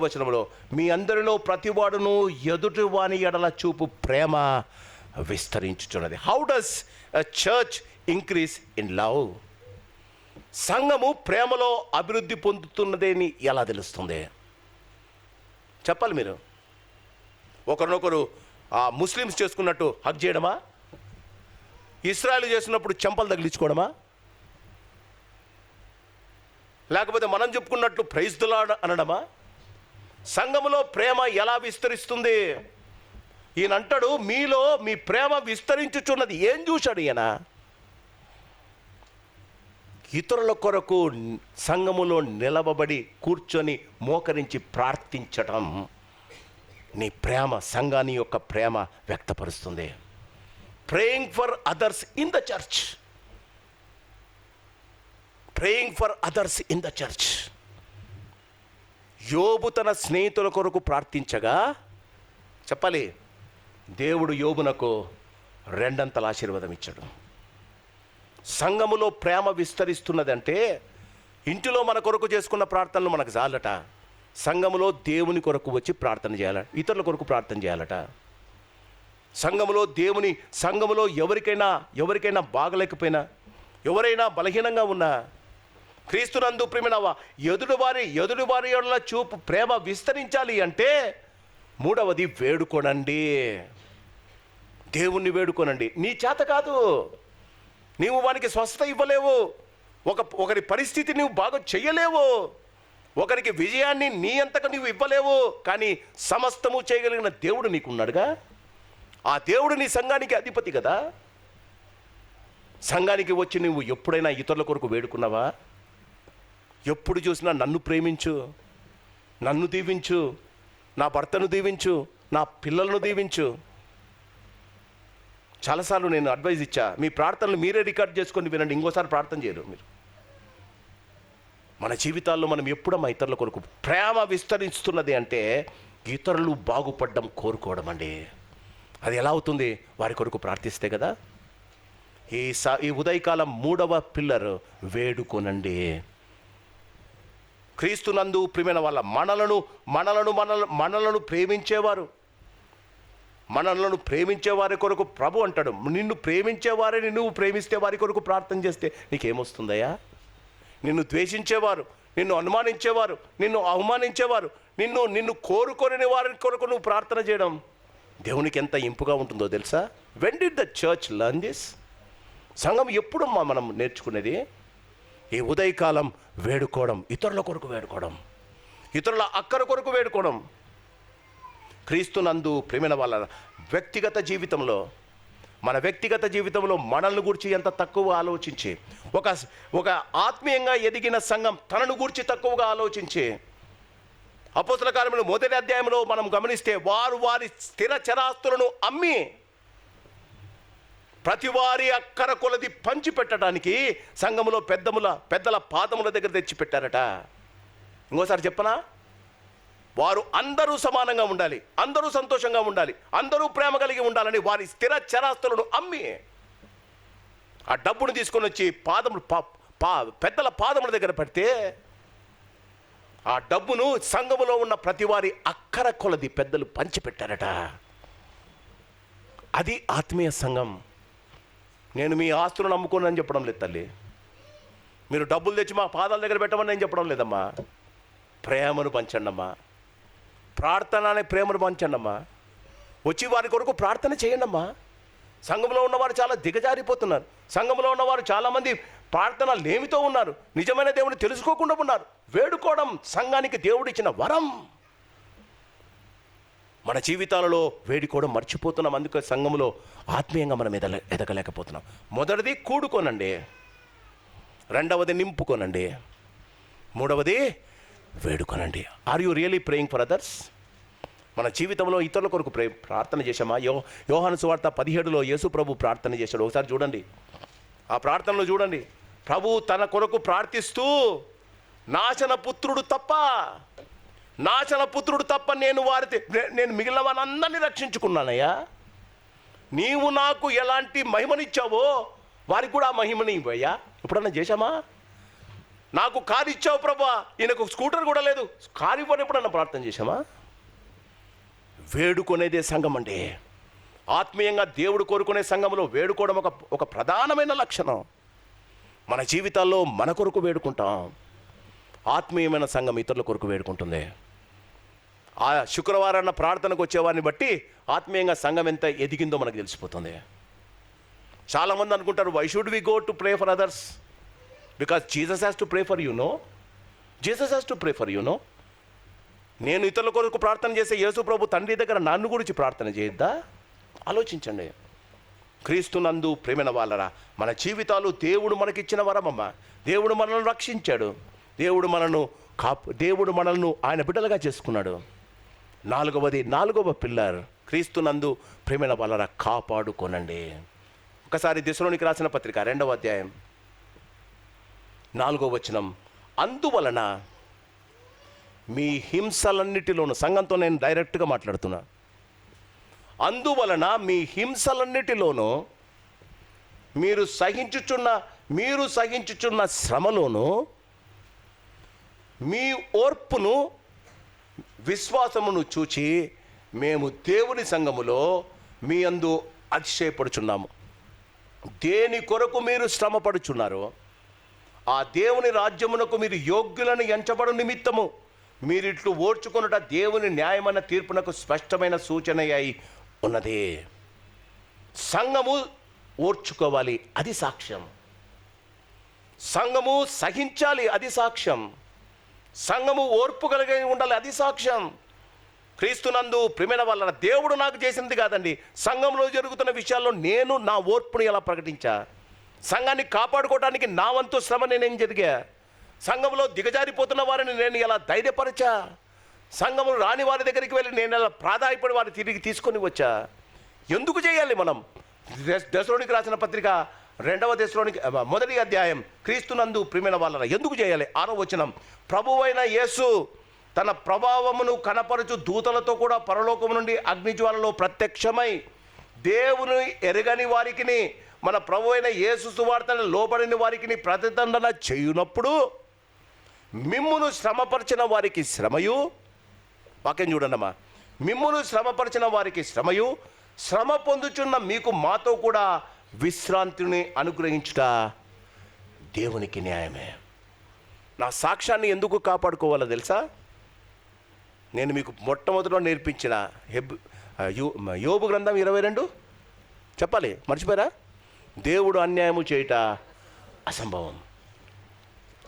వచనంలో మీ అందరిలో ప్రతివాడును ఎదుటి వాని ఎడల చూపు ప్రేమ విస్తరించుచున్నది. How does a church increase in love? సంఘము ప్రేమలో అభివృద్ధి పొందుతున్నదేని ఎలా తెలుస్తుంది? చెప్పాలి మీరు. ఒకరినొకరు ముస్లిమ్స్ చేసుకున్నట్టు హగ్ చేయడమా? ఇస్రాయల్ చేసినప్పుడు చెంపలు తగిలించుకోవడమా? లేకపోతే మనం చెప్పుకున్నట్లు ప్రైజ్ ది లార్డ్ అనడమా? సంఘములో ప్రేమ ఎలా విస్తరిస్తుంది? ఈయన అంటాడు, మీలో మీ ప్రేమ విస్తరించుచున్నది. ఏం చూశాడు ఈయన? ఇతరుల కొరకు సంఘములో నిలవబడి కూర్చొని మోకరించి ప్రార్థించటం నీ ప్రేమ, సంఘాన్ని యొక్క ప్రేమ వ్యక్తపరుస్తుంది. Praying for others in the church, praying for others in the church. యోబు తన స్నేహితుల కొరకు ప్రార్థించగా చెప్పాలి, దేవుడు యోబునకు 2 ఆశీర్వాదం ఇచ్చాడు. సంఘములో ప్రేమ విస్తరిస్తున్నదంటే ఇంటిలో మన కొరకు చేసుకున్న ప్రార్థనలు మనకు చాలట. సంఘములో దేవుని కొరకు వచ్చి ప్రార్థన చేయాలట, ఇతరుల కొరకు ప్రార్థన చేయాలట. సంఘములో ఎవరికైనా బాగలేకపోయినా, ఎవరైనా బలహీనంగా ఉన్నా, క్రీస్తునందు ప్రియమైన ఎదుటివారి యొడల చూపు ప్రేమ విస్తరించాలి అంటే 3వది వేడుకోనండి. దేవుణ్ణి వేడుకోనండి. నీ చేత కాదు, నీవు వానికి స్వస్థత ఇవ్వలేవు, ఒకరి పరిస్థితి నువ్వు బాగా చెయ్యలేవు, ఒకరికి విజయాన్ని నీ అంతగా నువ్వు ఇవ్వలేవు. కానీ సమస్తము చేయగలిగిన దేవుడు నీకున్నాడుగా. ఆ దేవుడు నీ సంఘానికి అధిపతి కదా. సంఘానికి వచ్చి నువ్వు ఎప్పుడైనా ఇతరుల కొరకు వేడుకున్నావా? ఎప్పుడు చూసినా నన్ను ప్రేమించు, నన్ను దీవించు, నా భర్తను దీవించు, నా పిల్లలను దీవించు. చాలాసార్లు నేను అడ్వైజ్ ఇచ్చా, మీ ప్రార్థనలు మీరే రికార్డ్ చేసుకొని వినండి, ఇంకోసారి ప్రార్థన చేయరు మీరు. మన జీవితాల్లో మనం ఎప్పుడమ్మా ఇతరుల కొరకు ప్రేమ విస్తరిస్తున్నది అంటే ఇతరులు బాగుపడడం కోరుకోవడం అండి. అది ఎలా అవుతుంది? వారి కొరకు ప్రార్థిస్తే కదా. ఈ ఉదయకాలం 3వ పిల్లర్ వేడుకోనండి. క్రీస్తునందు ప్రియమైన వాళ్ళ మనలను ప్రేమించే వారి కొరకు ప్రభు అంటాడు, నిన్ను ప్రేమించేవారిని నువ్వు ప్రేమిస్తే వారి కొరకు ప్రార్థన చేస్తే నీకేమొస్తుందయ్యా? నిన్ను ద్వేషించేవారు, నిన్ను అనుమానించేవారు, నిన్ను అవమానించేవారు, నిన్ను కోరుకొని వారి కొరకు నువ్వు ప్రార్థన చేయడం దేవునికి ఎంత ఇంపుగా ఉంటుందో తెలుసా? When did the church learn this? సంఘం ఎప్పుడమ్మా మనం నేర్చుకునేది? ఈ ఉదయకాలం వేడుకోవడం, ఇతరుల కొరకు వేడుకోవడం, ఇతరుల అక్కర కొరకు వేడుకోవడం. క్రీస్తునందు ప్రేమైన వాళ్ళ మన వ్యక్తిగత జీవితంలో మనల్ని గురించి ఎంత తక్కువ ఆలోచించి, ఒక ఆత్మీయంగా ఎదిగిన సంఘం తనను గురించి తక్కువగా ఆలోచించి, అపోస్తల కార్యములు 1వ అధ్యాయంలో మనం గమనిస్తే వారి స్థిర చరాస్తులను అమ్మి ప్రతి వారి అక్కర కొలది పంచి పెట్టడానికి సంఘములో పెద్దల పాదముల దగ్గర తెచ్చిపెట్టారట. ఇంకోసారి చెప్పనా? వారు అందరూ సమానంగా ఉండాలి, అందరూ సంతోషంగా ఉండాలి, అందరూ ప్రేమ కలిగి ఉండాలని వారి స్థిర చరాస్తులను అమ్మి ఆ డబ్బును తీసుకొని వచ్చి పెద్దల పాదముల దగ్గర పెడితే ఆ డబ్బును సంఘములో ఉన్న ప్రతి వారి అక్కర కొలది పెద్దలు పంచిపెట్టారట. అది ఆత్మీయ సంఘం. నేను మీ ఆస్తులను నమ్ముకోనని చెప్పడం లేదు తల్లి, మీరు డబ్బులు తెచ్చి మా పాదాల దగ్గర పెట్టమని నేను చెప్పడం లేదమ్మా. ప్రేమను పంచండమ్మా, ప్రార్థన అనే ప్రేమను పంచండమ్మా. వచ్చి వారి కొరకు ప్రార్థన చేయండమ్మా. సంఘంలో ఉన్నవారు చాలా దిగజారిపోతున్నారు. సంఘంలో ఉన్నవారు చాలామంది ప్రార్థన లేమితో ఉన్నారు, నిజమైన దేవుని తెలుసుకోకుండా ఉన్నారు. వేడుకోవడం సంఘానికి దేవుడిచ్చిన వరం. మన జీవితాలలో వేడుకోవడం మర్చిపోతున్నాం. అందుకే సంఘంలో ఆత్మీయంగా మనం ఎదగలేకపోతున్నాం. మొదటిది కూడుకోనండి, 2వది నింపుకోనండి, 3వది వేడుకోనండి. Are you really praying for others? మన జీవితంలో ఇతరుల కొరకు ప్రార్థన చేశామా? యోహాను సువార్త 17లో యేసు ప్రభు ప్రార్థన చేశాడు. ఒకసారి చూడండి, ఆ ప్రార్థనలో చూడండి. ప్రభు తన కొరకు ప్రార్థిస్తూ నాశన పుత్రుడు తప్ప నేను మిగిలిన వాళ్ళందరినీ రక్షించుకున్నానయ్యా. నీవు నాకు ఎలాంటి మహిమనిచ్చావో వారికి కూడా ఆ మహిమని ఇవ్వయ్యా. ఎప్పుడన్నా చేశామా? నాకు కారు ఇచ్చావు ప్రభా, ఈయనకు స్కూటర్ కూడా లేదు, కారు ఇవ్వని ఎప్పుడన్నా ప్రార్థన చేశామా? వేడుకునేదే సంఘం అండి. ఆత్మీయంగా దేవుడు కోరుకునే సంఘంలో వేడుకోవడం ఒక ప్రధానమైన లక్షణం. మన జీవితాల్లో మన కొరకు వేడుకుంటాం. ఆత్మీయమైన సంఘం ఇతరుల కొరకు వేడుకుంటుంది. ఆ శుక్రవారాన్న ప్రార్థనకు వచ్చేవారిని బట్టి ఆత్మీయంగా సంఘం ఎంత ఎదిగిందో మనకు తెలిసిపోతుంది. చాలామంది అనుకుంటారు, why should we go to pray for others? Because Jesus has to pray for you know. Jesus has to pray for you know. నేను ఇతరుల కొరకు ప్రార్థన చేసే యేసు ప్రభు తండ్రి దగ్గర నన్ను గురించి ప్రార్థన చేయొద్దా? ఆలోచించండి. క్రీస్తునందు ప్రేమైన వాళ్ళరా, మన జీవితాలు దేవుడు మనకిచ్చిన వరమమ్మ. దేవుడు మనల్ని రక్షించాడు. దేవుడు మనల్ని ఆయన బిడ్డలుగా చేసుకున్నాడు. నాలుగవ పిల్లర్, క్రీస్తునందు ప్రేమైన వాళ్ళరా కాపాడుకోనండి. ఒకసారి దెసలోనికి రాసిన పత్రిక 2వ అధ్యాయం 4వ వచనం, అందువలన మీ హింసలన్నిటిలోనూ, సంఘంతో నేను డైరెక్ట్గా మాట్లాడుతున్నా, అందువలన మీ హింసలన్నిటిలోనూ మీరు సహించుచున్న శ్రమలోను మీ ఓర్పును విశ్వాసమును చూచి మేము దేవుని సంఘములో మీ అందు అతిశయపడుచున్నాము. దేని కొరకు మీరు శ్రమపడుచున్నారో ఆ దేవుని రాజ్యమునకు మీరు యోగ్యులను ఎంచబడు నిమిత్తము మీరిట్లు ఓర్చుకొనుట దేవుని న్యాయమైన తీర్పునకు స్పష్టమైన సూచన అయి ఉన్నది. సంఘము ఓర్చుకోవాలి, అది సాక్ష్యం. సంఘము సహించాలి, అది సాక్ష్యం. సంఘము ఓర్పు కలిగి ఉండాలి, అది సాక్ష్యం. క్రీస్తునందు ప్రేమైన వాళ్ళ దేవుడు నాకు చేసినది కాదండి, సంఘంలో జరుగుతున్న విషయాల్లో నేను నా ఓర్పుని ఎలా ప్రకటించా, సంఘాన్ని కాపాడుకోవడానికి నా వంతు శ్రమ నేనేం జరిగా, సంఘంలో దిగజారిపోతున్న వారిని నేను ఎలా ధైర్యపరచా, సంఘములు రాని వారి దగ్గరికి వెళ్ళి నేను ఎలా ప్రాధాయపడి వారిని తిరిగి తీసుకొని వచ్చా. ఎందుకు చేయాలి మనం? దెసలోనికి రాసిన పత్రిక 2వ దెసలోనికి 1వ అధ్యాయం, క్రీస్తునందు ప్రియమైన వాళ్ళ ఎందుకు చేయాలి? 6వ వచనం, ప్రభువైన యేసు తన ప్రభావమును కనపరచు దూతలతో కూడా పరలోకము నుండి అగ్నిజ్వాలలో ప్రత్యక్షమై దేవుని ఎరగని వారికిని మన ప్రభువైన యేసు సువార్తను లోబడిన వారికిని ప్రతిదండన చేయునప్పుడు మిమ్మును శ్రమపరిచిన వారికి శ్రమయు, వాక్యం చూడండమ్మా, మిమ్మును శ్రమపరిచిన వారికి శ్రమయు, శ్రమ పొందుచున్న మీకు మాతో కూడా విశ్రాంతిని అనుగ్రహించుట దేవునికి న్యాయమే. నా సాక్ష్యాన్ని ఎందుకు కాపాడుకోవాలో తెలుసా? నేను మీకు మొట్టమొదటిలో నేర్పించిన యోబు గ్రంథం 22 చెప్పాలి, మర్చిపోయారా? దేవుడు అన్యాయము చేయుట అసంభవం,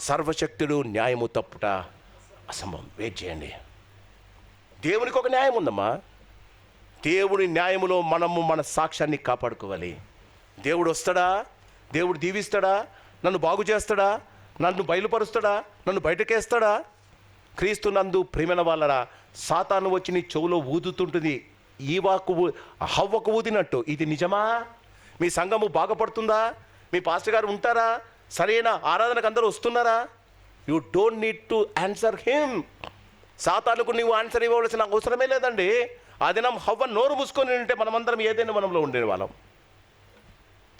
సర్వశక్తుడు న్యాయము తప్పుట అసంభవం. వెయిట్ చేయండి, దేవునికి ఒక న్యాయం ఉందమ్మా. దేవుని న్యాయములో మనము మన సాక్ష్యాన్ని కాపాడుకోవాలి. దేవుడు వస్తాడా? దేవుడు దీవిస్తాడా? నన్ను బాగు చేస్తాడా? నన్ను బయలుపరుస్తాడా? నన్ను బయటకేస్తాడా? క్రీస్తునందు ప్రేమైన వాళ్ళరా, సాతాను వచ్చి నీ చెవులో ఊదుతుంటుంది, హవ్వకు ఊదినట్టు. ఇది నిజమా? మీ సంఘము బాగుపడుతుందా? మీ పాస్టర్ గారు ఉంటారా? సరైన ఆరాధనకు అందరూ వస్తున్నారా? You don't need to answer him. సాతానుకు నీవు ఆన్సర్ ఇవ్వవలసిన అవసరమే లేదండి. ఆ దినం హవ్వ నోరు మూసుకొని ఉంటే మనమందరం ఏదైనా మనంలో ఉండే వాళ్ళం.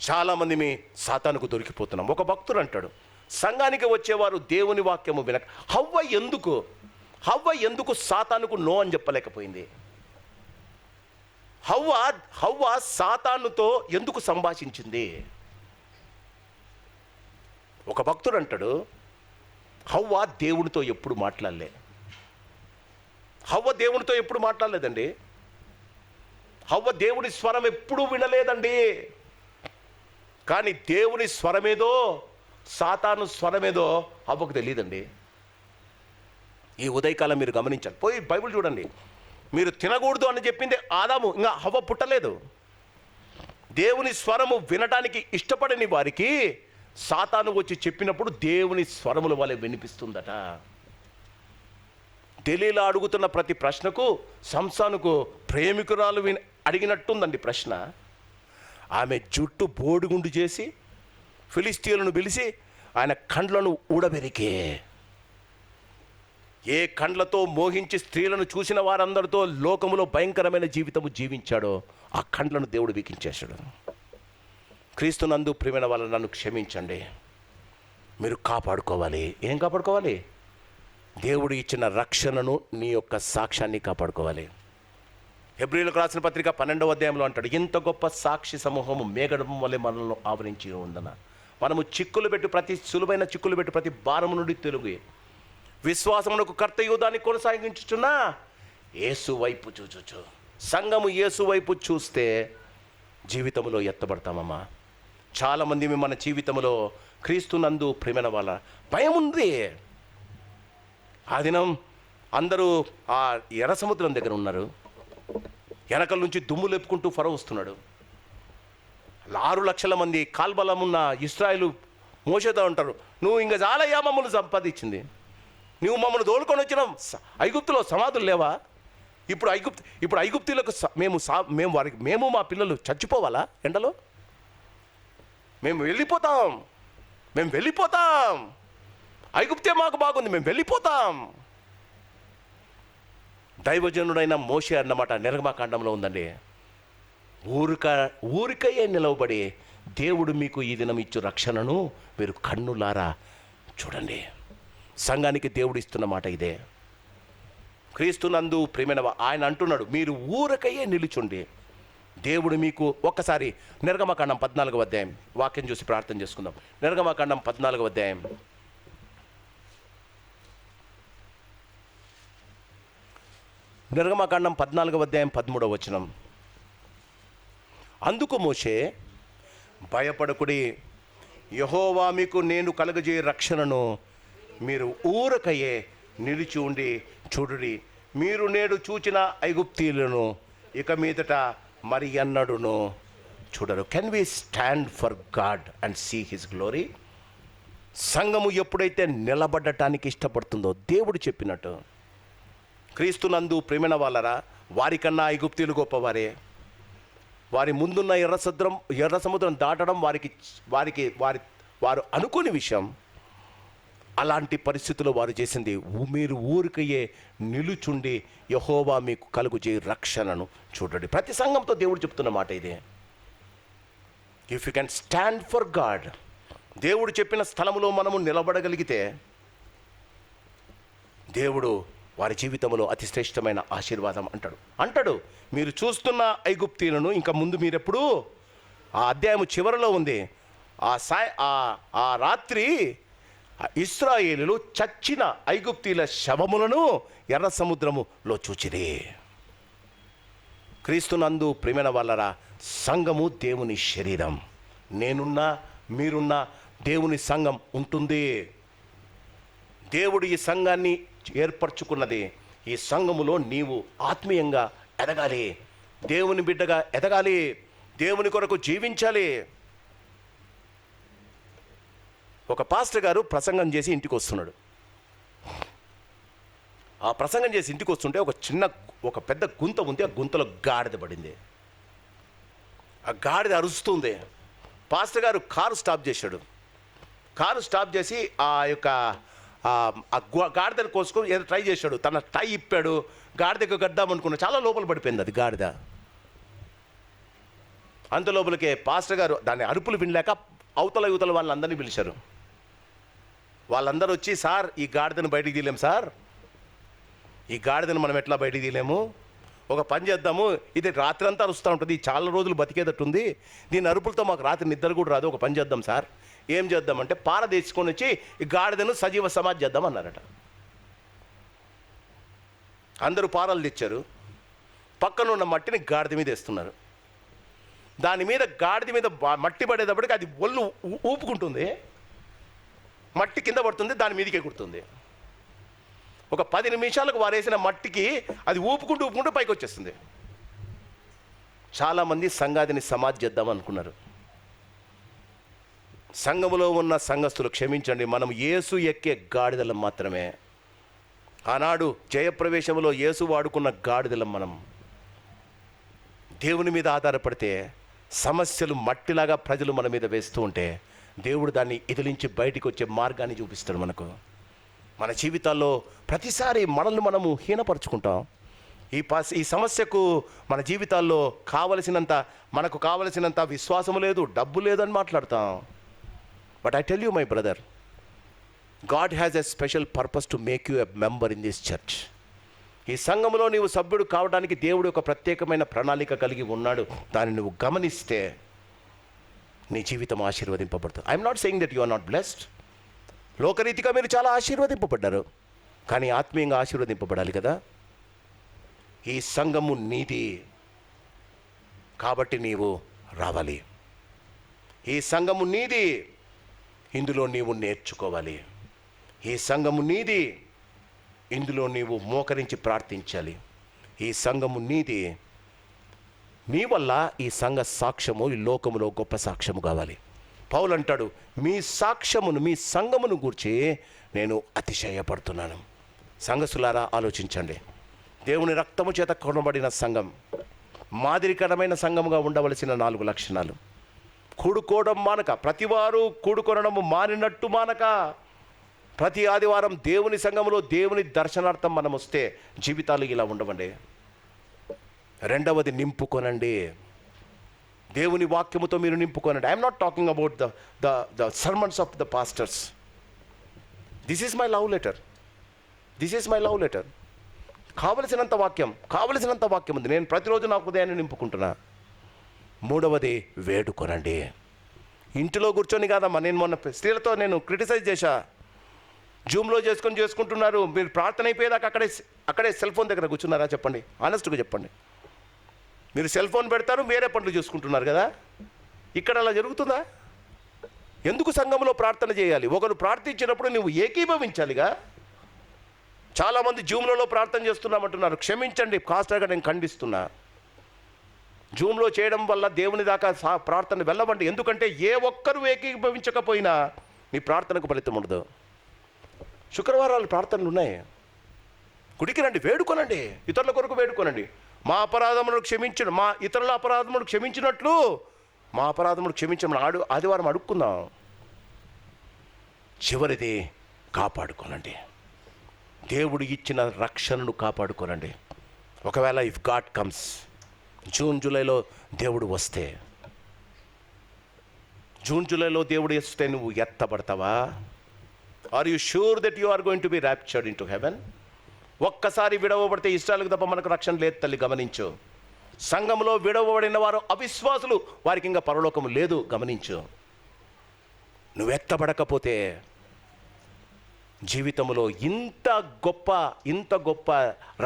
చాలామంది మీ సాతానుకు దొరికిపోతున్నాం. ఒక భక్తుడు అంటాడు, సంఘానికి వచ్చేవారు దేవుని వాక్యము వినక. హవ్వ ఎందుకు సాతానుకు నో అని చెప్పలేకపోయింది? హవ్వ సాతానుతో ఎందుకు సంభాషించింది? ఒక భక్తుడు అంటాడు, హవ్వ దేవునితో ఎప్పుడు మాట్లాడలే. హవ్వ దేవునితో ఎప్పుడు మాట్లాడలేదండి. హవ్వ దేవుని స్వరం ఎప్పుడూ వినలేదండి. కానీ దేవుని స్వరమేదో సాతాను స్వరమేదో హవ్వకు తెలియదండి. ఈ ఉదయకాలం మీరు గమనించాలి. పోయి బైబిల్ చూడండి. మీరు తినకూడదు అని చెప్పింది ఆదాము, ఇంకా హవ్వ పుట్టలేదు. దేవుని స్వరము వినటానికి ఇష్టపడని వారికి సాతాను వచ్చి చెప్పినప్పుడు దేవుని స్వరముల వలె వినిపిస్తుందట. దెలీలా అడుగుతున్న ప్రతి ప్రశ్నకు సంసానుకు ప్రేమికురాలు అడిగినట్టుందండి ప్రశ్న. ఆమె జుట్టు బోడిగుండు చేసి ఫిలిస్తీయులను పిలిచి ఆయన కండ్లను ఊడబెరికే, ఏ కండ్లతో మోహించి స్త్రీలను చూసిన వారందరితో లోకములో భయంకరమైన జీవితము జీవించాడో ఆ కండ్లను దేవుడు వీకించేశాడు. క్రీస్తునందు ప్రియమైన వాళ్ళని నన్ను క్షమించండి. మీరు కాపాడుకోవాలి. ఏం కాపాడుకోవాలి? దేవుడు ఇచ్చిన రక్షణను, నీ యొక్క సాక్ష్యాన్ని కాపాడుకోవాలి. హెబ్రీయులకు రాసిన పత్రిక 12వ అధ్యాయంలో అంటాడు, ఇంత గొప్ప సాక్షి సమూహము మేఘడం వల్లే మనల్ని ఆవరించి ఉందన్న. మనము సులువైన చిక్కులు పెట్టి ప్రతి భారము నుండి తెలుగు విశ్వాసమునకు కర్తయు దాన్ని కొనసాగించుచున్నా యేసు వైపు చూచుచు. సంఘము యేసు వైపు చూస్తే జీవితంలో ఎత్తబడతామమ్మా. చాలామంది మన జీవితంలో క్రీస్తునందు ప్రేమైన వాళ్ళ భయం ఉంది. ఆ దినం అందరూ ఆ ఎర్ర సముద్రం దగ్గర ఉన్నారు. వెనకల నుంచి దుమ్ము లేపుకుంటూ ఫరో వస్తున్నాడు. 6 లక్షల మంది కాల్బలం ఉన్న ఇశ్రాయేలు మోషేతో ఉంటారు, నువ్వు ఇంకా చాలయ్యా మమ్మల్ని సంపాదించింది, నువ్వు మమ్మల్ని తోలుకొని వచ్చిన ఐగుప్తులో సమాధులు లేవా? ఇప్పుడు ఐగుప్తులకు మేము మా పిల్లలు చచ్చిపోవాలా ఎండలో? మేము వెళ్ళిపోతాం, ఐగుప్తే మాకు బాగుంది, మేము వెళ్ళిపోతాం. దైవజనుడైన మోషే అన్నమాట నిర్గమకాండంలో ఉందండి. ఊరికయ్యే నిలవబడి దేవుడు మీకు ఈ దినం ఇచ్చు రక్షణను మీరు కన్నులారా చూడండి. సంఘానికి దేవుడు ఇస్తున్న మాట ఇదే. క్రీస్తునందు ప్రియమైన ఆయన అంటున్నాడు, మీరు ఊరికయ్యే నిలుచుండి దేవుడు మీకు. ఒక్కసారి నిర్గమకాండం 14వ అధ్యాయం వాక్యం చూసి ప్రార్థన చేసుకుందాం. నిర్గమకాండం 14వ అధ్యాయం నిర్గమకాండం 14వ అధ్యాయం 13వ వచనం. అందుకు మోషే, భయపడకుడి, యెహోవా మీకు నేను కలుగజేయ రక్షణను మీరు ఊరకయే నిలిచి ఉండి చూడుడి. మీరు నేడు చూచిన ఐగుప్తీయులను ఇక మీదట మరి అన్నడును చూడరు. Can we stand for God and see his glory? సంఘము ఎప్పుడైతే నిలబడటానికి ఇష్టపడుతుందో దేవుడు చెప్పినట్టు, క్రీస్తునందు ప్రేమైన వాళ్ళరా, వారికన్నా ఐగుప్తీయులు గొప్పవారే. వారి ముందున్న ఎర్ర సముద్రం దాటడం వారు అనుకోని విషయం. అలాంటి పరిస్థితుల్లో వారు చేసింది, మీరు ఊరికయ్యే నిలుచుండి యెహోవా మీకు కలుగు చేయి రక్షణను చూడండి. ప్రతి సంఘంతో దేవుడు చెప్తున్న మాట ఇదే. If you can stand for God, దేవుడు చెప్పిన స్థలంలో మనము నిలబడగలిగితే దేవుడు వారి జీవితంలో అతి శ్రేష్టమైన ఆశీర్వాదం అంటాడు. మీరు చూస్తున్న ఐగుప్తీయులను, ఇంకా ముందు మీరెప్పుడు ఆ అధ్యాయం చివరిలో ఉంది, ఆ రాత్రి ఇశ్రాయేలీయులు చచ్చిన ఐగుప్తీయుల శవములను ఎర్ర సముద్రములో చూచిరి. క్రీస్తునందు ప్రియమైన వాళ్ళరా, సంఘము దేవుని శరీరం. నేనున్నా మీరున్నా దేవుని సంఘం ఉంటుంది. దేవుడు ఈ సంఘాన్ని ఏర్పరచుకున్నది. ఈ సంఘములో నీవు ఆత్మీయంగా ఎదగాలి, దేవుని బిడ్డగా ఎదగాలి, దేవుని కొరకు జీవించాలి. ఒక పాస్టర్ గారు ప్రసంగం చేసి ఇంటికి వస్తున్నాడు. ఆ ప్రసంగం చేసి ఇంటికి వస్తుంటే ఒక పెద్ద గుంత ఉంది. ఆ గుంతలో గాడిద పడింది. ఆ గాడిద అరుస్తుంది. పాస్టర్ గారు కారు స్టాప్ చేశాడు. కారు స్టాప్ చేసి ఆ గాడిదను కోసుకొని ఏదో ట్రై చేశాడు. తన టై ఇప్పాడు, గాడిదకు గద్దామనుకున్నాడు. చాలా లోపల పడిపోయింది అది గాడిద. అంత లోపలికే పాస్టర్ గారు దాన్ని అరుపులు వినలేక అవతల వాళ్ళందరినీ పిలిచారు. వాళ్ళందరూ వచ్చి, సార్ ఈ గాడిదను బయటికి తీయలేము సార్, ఈ గాడిదను మనం ఎట్లా బయటికి తీయలేము, ఒక పని చేద్దాము, ఇది రాత్రి అంతా అరుస్తూ ఉంటుంది, చాలా రోజులు బతికేటట్టుంది, దీని అరుపులతో మాకు రాత్రి నిద్ర కూడా రాదు, ఒక పని చేద్దాం సార్. ఏం చేద్దామంటే పార తెచ్చుకొని వచ్చి ఈ గాడిదను సజీవ సమాధి చేద్దాం అన్నారట. అందరూ పారాలు తెచ్చారు. పక్కన ఉన్న మట్టిని గాడిద మీద వేస్తున్నారు. దాని మీద గాడిద మీద మట్టి పడేటప్పటికి అది ఒళ్ళు ఊపుకుంటుంది, మట్టి కింద పడుతుంది, దాని మీదకి ఎగురుతుంది. ఒక 10 నిమిషాలకు వారేసిన మట్టికి అది ఊపుకుంటూ పైకి వచ్చేస్తుంది. చాలామంది సంఘాదిని సమాధి చేద్దాం అనుకున్నారు. సంఘములో ఉన్న సంఘస్థులు క్షమించండి, మనం యేసు ఎక్కే గాడిదలం మాత్రమే. ఆనాడు జయప్రవేశంలో యేసు వాడుకున్న గాడిదలం మనం. దేవుని మీద ఆధారపడితే సమస్యలు మట్టిలాగా ప్రజలు మన మీద వేస్తూ ఉంటే దేవుడు దాన్ని ఎదిలించి బయటికి వచ్చే మార్గాన్ని చూపిస్తాడు మనకు. మన జీవితాల్లో ప్రతిసారి మనల్ని మనము హీనపరుచుకుంటాం. ఈ సమస్యకు మన జీవితాల్లో మనకు కావలసినంత విశ్వాసము లేదు, డబ్బు లేదని మాట్లాడతాం. But I tell you my brother, God has a special purpose to make you a member in this church. ఈ సంఘంలో నీవు సభ్యుడు కావడానికి దేవుడు ఒక ప్రత్యేకమైన ప్రణాళిక కలిగి ఉన్నాడు. దాన్ని నువ్వు గమనిస్తే నీ జీవితం ఆశీర్వదింపబడుతుంది. I'm not saying that you are not blessed. లోకరీతిగా మీరు చాలా ఆశీర్వదింపబడ్డారు, కానీ ఆత్మీయంగా ఆశీర్వదింపబడాలి కదా. ఈ సంఘము నీది కాబట్టి నీవు రావాలి. ఈ సంఘము నీది, ఇందులో నీవు నేర్చుకోవాలి. ఈ సంఘము నీది, ఇందులో నీవు మోకరించి ప్రార్థించాలి. ఈ సంఘము నీది, మీ వల్ల ఈ సంఘ సాక్ష్యము ఈ లోకములో గొప్ప సాక్ష్యము కావాలి. పౌలు అంటాడు, మీ సాక్ష్యమును మీ సంఘమును గూర్చి నేను అతిశయపడుతున్నాను. సంఘస్థులారా ఆలోచించండి. దేవుని రక్తము చేత కొనబడిన సంఘం మాదిరికరమైన సంఘముగా ఉండవలసిన 4 లక్షణాలు. కూడుకోవడం మానక, ప్రతివారు కూడుకొనడము మానినట్టు మానక, ప్రతి ఆదివారం దేవుని సంఘములో దేవుని దర్శనార్థం మనం వస్తే జీవితాలు ఇలా ఉండవండి. రెండవది నింపుకొనండి. దేవుని వాక్యముతో మీరు నింపుకొనండి. I'm not talking about the sermons of the pastors. This is my love letter. This is my love letter. కావలసినంత వాక్యం ఉంది. నేను ప్రతిరోజు నా హృదయాన్ని నింపుకుంటున్నా. మూడవది వేడుకొనండి. ఇంటిలో కూర్చొని కాదమ్మా. నేను మొన్న స్త్రీలతో నేను క్రిటిసైజ్ చేశా. జూమ్లో చేసుకుంటున్నారు. మీరు ప్రార్థన అయిపోయేదాకా అక్కడే సెల్ ఫోన్ దగ్గర కూర్చున్నారా? చెప్పండి, ఆనెస్ట్గా చెప్పండి. మీరు సెల్ ఫోన్ పెడతారు, వేరే పనులు చూసుకుంటున్నారు కదా. ఇక్కడ అలా జరుగుతుందా? ఎందుకు సంఘంలో ప్రార్థన చేయాలి? ఒకరు ప్రార్థించినప్పుడు నువ్వు ఏకీభవించాలిగా. చాలామంది జూమ్లలో ప్రార్థన చేస్తున్నామంటున్నారు. క్షమించండి, కాస్ట్గా నేను ఖండిస్తున్నా. జూమ్లో చేయడం వల్ల దేవుని దాకా ప్రార్థన వెళ్ళవండి. ఎందుకంటే ఏ ఒక్కరు ఏకీభవించకపోయినా నీ ప్రార్థనకు ఫలితం ఉండదు. శుక్రవారాలు ప్రార్థనలు ఉన్నాయి. గుడికి రండి, వేడుకొనండి, ఇతరుల కొరకు వేడుకొనండి. మా ఇతరుల అపరాధములు క్షమించినట్లు మా అపరాధములు క్షమించమని ఆదివారం అడుక్కుందాం. చివరిది కాపాడుకోనండి. దేవుడు ఇచ్చిన రక్షణను కాపాడుకోనండి. ఒకవేళ ఇఫ్ గాడ్ కమ్స్, జూన్ జూలైలో దేవుడు వస్తే నువ్వు ఎత్తబడతావా? Are you sure that you are going to be raptured into heaven? ఒక్కసారి విడవబడితే ఇష్టాలకు తప్ప మనకు రక్షణ లేదు తల్లి, గమనించు. సంఘంలో విడవబడిన వారు అవిశ్వాసులు, వారికి ఇంకా పరలోకము లేదు, గమనించు. నువ్వు ఎత్తబడకపోతే జీవితంలో ఇంత గొప్ప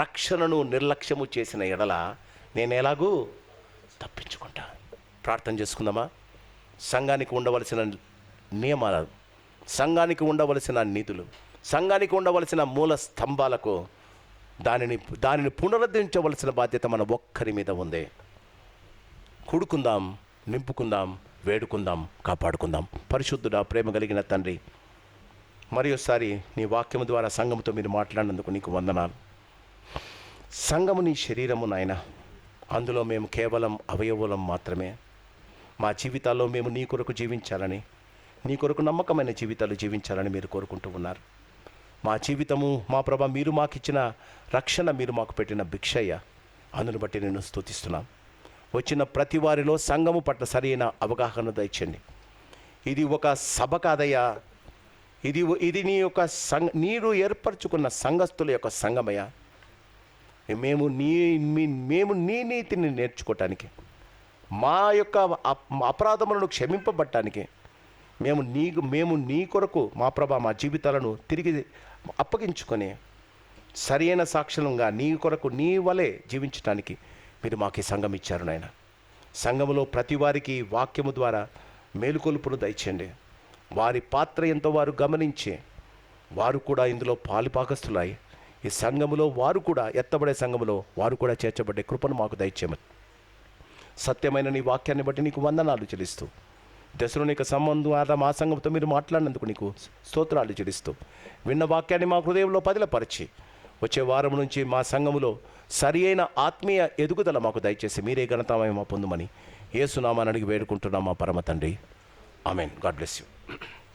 రక్షణను నిర్లక్ష్యము చేసిన ఎడల నేను ఎలాగూ తప్పించుకుంటా. ప్రార్థన చేసుకుందామా? సంఘానికి ఉండవలసిన నియమాలు, సంఘానికి ఉండవలసిన నిధులు, సంఘానికి ఉండవలసిన మూల స్తంభాలకు దానిని పునరుద్ధరించవలసిన బాధ్యత మన ఒక్కరి మీద ఉంది. కూడుకుందాం, నింపుకుందాం, వేడుకుందాం, కాపాడుకుందాం. పరిశుద్ధుడా, ప్రేమ కలిగిన తండ్రి, మరోసారి నీ వాక్యము ద్వారా సంఘముతో మీరు మాట్లాడినందుకు నీకు వందనాలు. సంఘము నీ శరీరము నాయన, అందులో మేము కేవలం అవయవులం మాత్రమే. మా జీవితాల్లో మేము నీ కొరకు జీవించాలని, నీ కొరకు నమ్మకమైన జీవితాలు జీవించాలని మీరు కోరుకుంటూ ఉన్నారు. మా జీవితము మా ప్రభ, మీరు మాకు ఇచ్చిన రక్షణ, మీరు మాకు పెట్టిన భిక్షయ్య. అందును బట్టి నేను స్తుతిస్తున్నాను. వచ్చిన ప్రతి వారిలో సంఘము పట్ల సరైన అవగాహన దయచండి. ఇది ఒక సభ కాదయ్యా, ఇది నీ యొక్క నీరు ఏర్పరచుకున్న సంఘస్థుల యొక్క సంఘమయ్యా. మేము నీ నీతిని నేర్చుకోవటానికి, మా యొక్క అపరాధములను క్షమింపబడటానికి మేము నీ కొరకు మా ప్రభా మా జీవితాలను తిరిగి అప్పగించుకొని సరైన సాక్షులంగా నీ కొరకు నీ వలె జీవించడానికి మీరు మాకు ఈ సంఘం ఇచ్చారు నాయన. సంఘములో ప్రతి వారికి వాక్యము ద్వారా మేలుకొలుపును దయచేయండి. వారి పాత్ర ఎంతో వారు గమనించి వారు కూడా ఇందులో పాలుపాకస్తులై ఈ సంఘములో వారు కూడా ఎత్తబడే సంఘములో వారు కూడా చేర్చబడ్డే కృపను మాకు దయచేయమని సత్యమైన నీ వాక్యాన్ని బట్టి నీకు వందనాలు చెల్లిస్తూ, దశలోనిక సంబంధం మా సంఘంతో మీరు మాట్లాడినందుకు నీకు స్తోత్రాలు చెల్లిస్తూ, విన్న వాక్యాన్ని మా హృదయంలో పదిలపరిచి వచ్చే వారం నుంచి మా సంఘములో సరి అయిన ఆత్మీయ ఎదుగుదల మాకు దయచేసి మీరే ఘనతామహిమ పొందుమని యేసు నామమున అడిగి వేడుకుంటున్నాం మా పరమ తండ్రి. ఆమెన్. God bless you.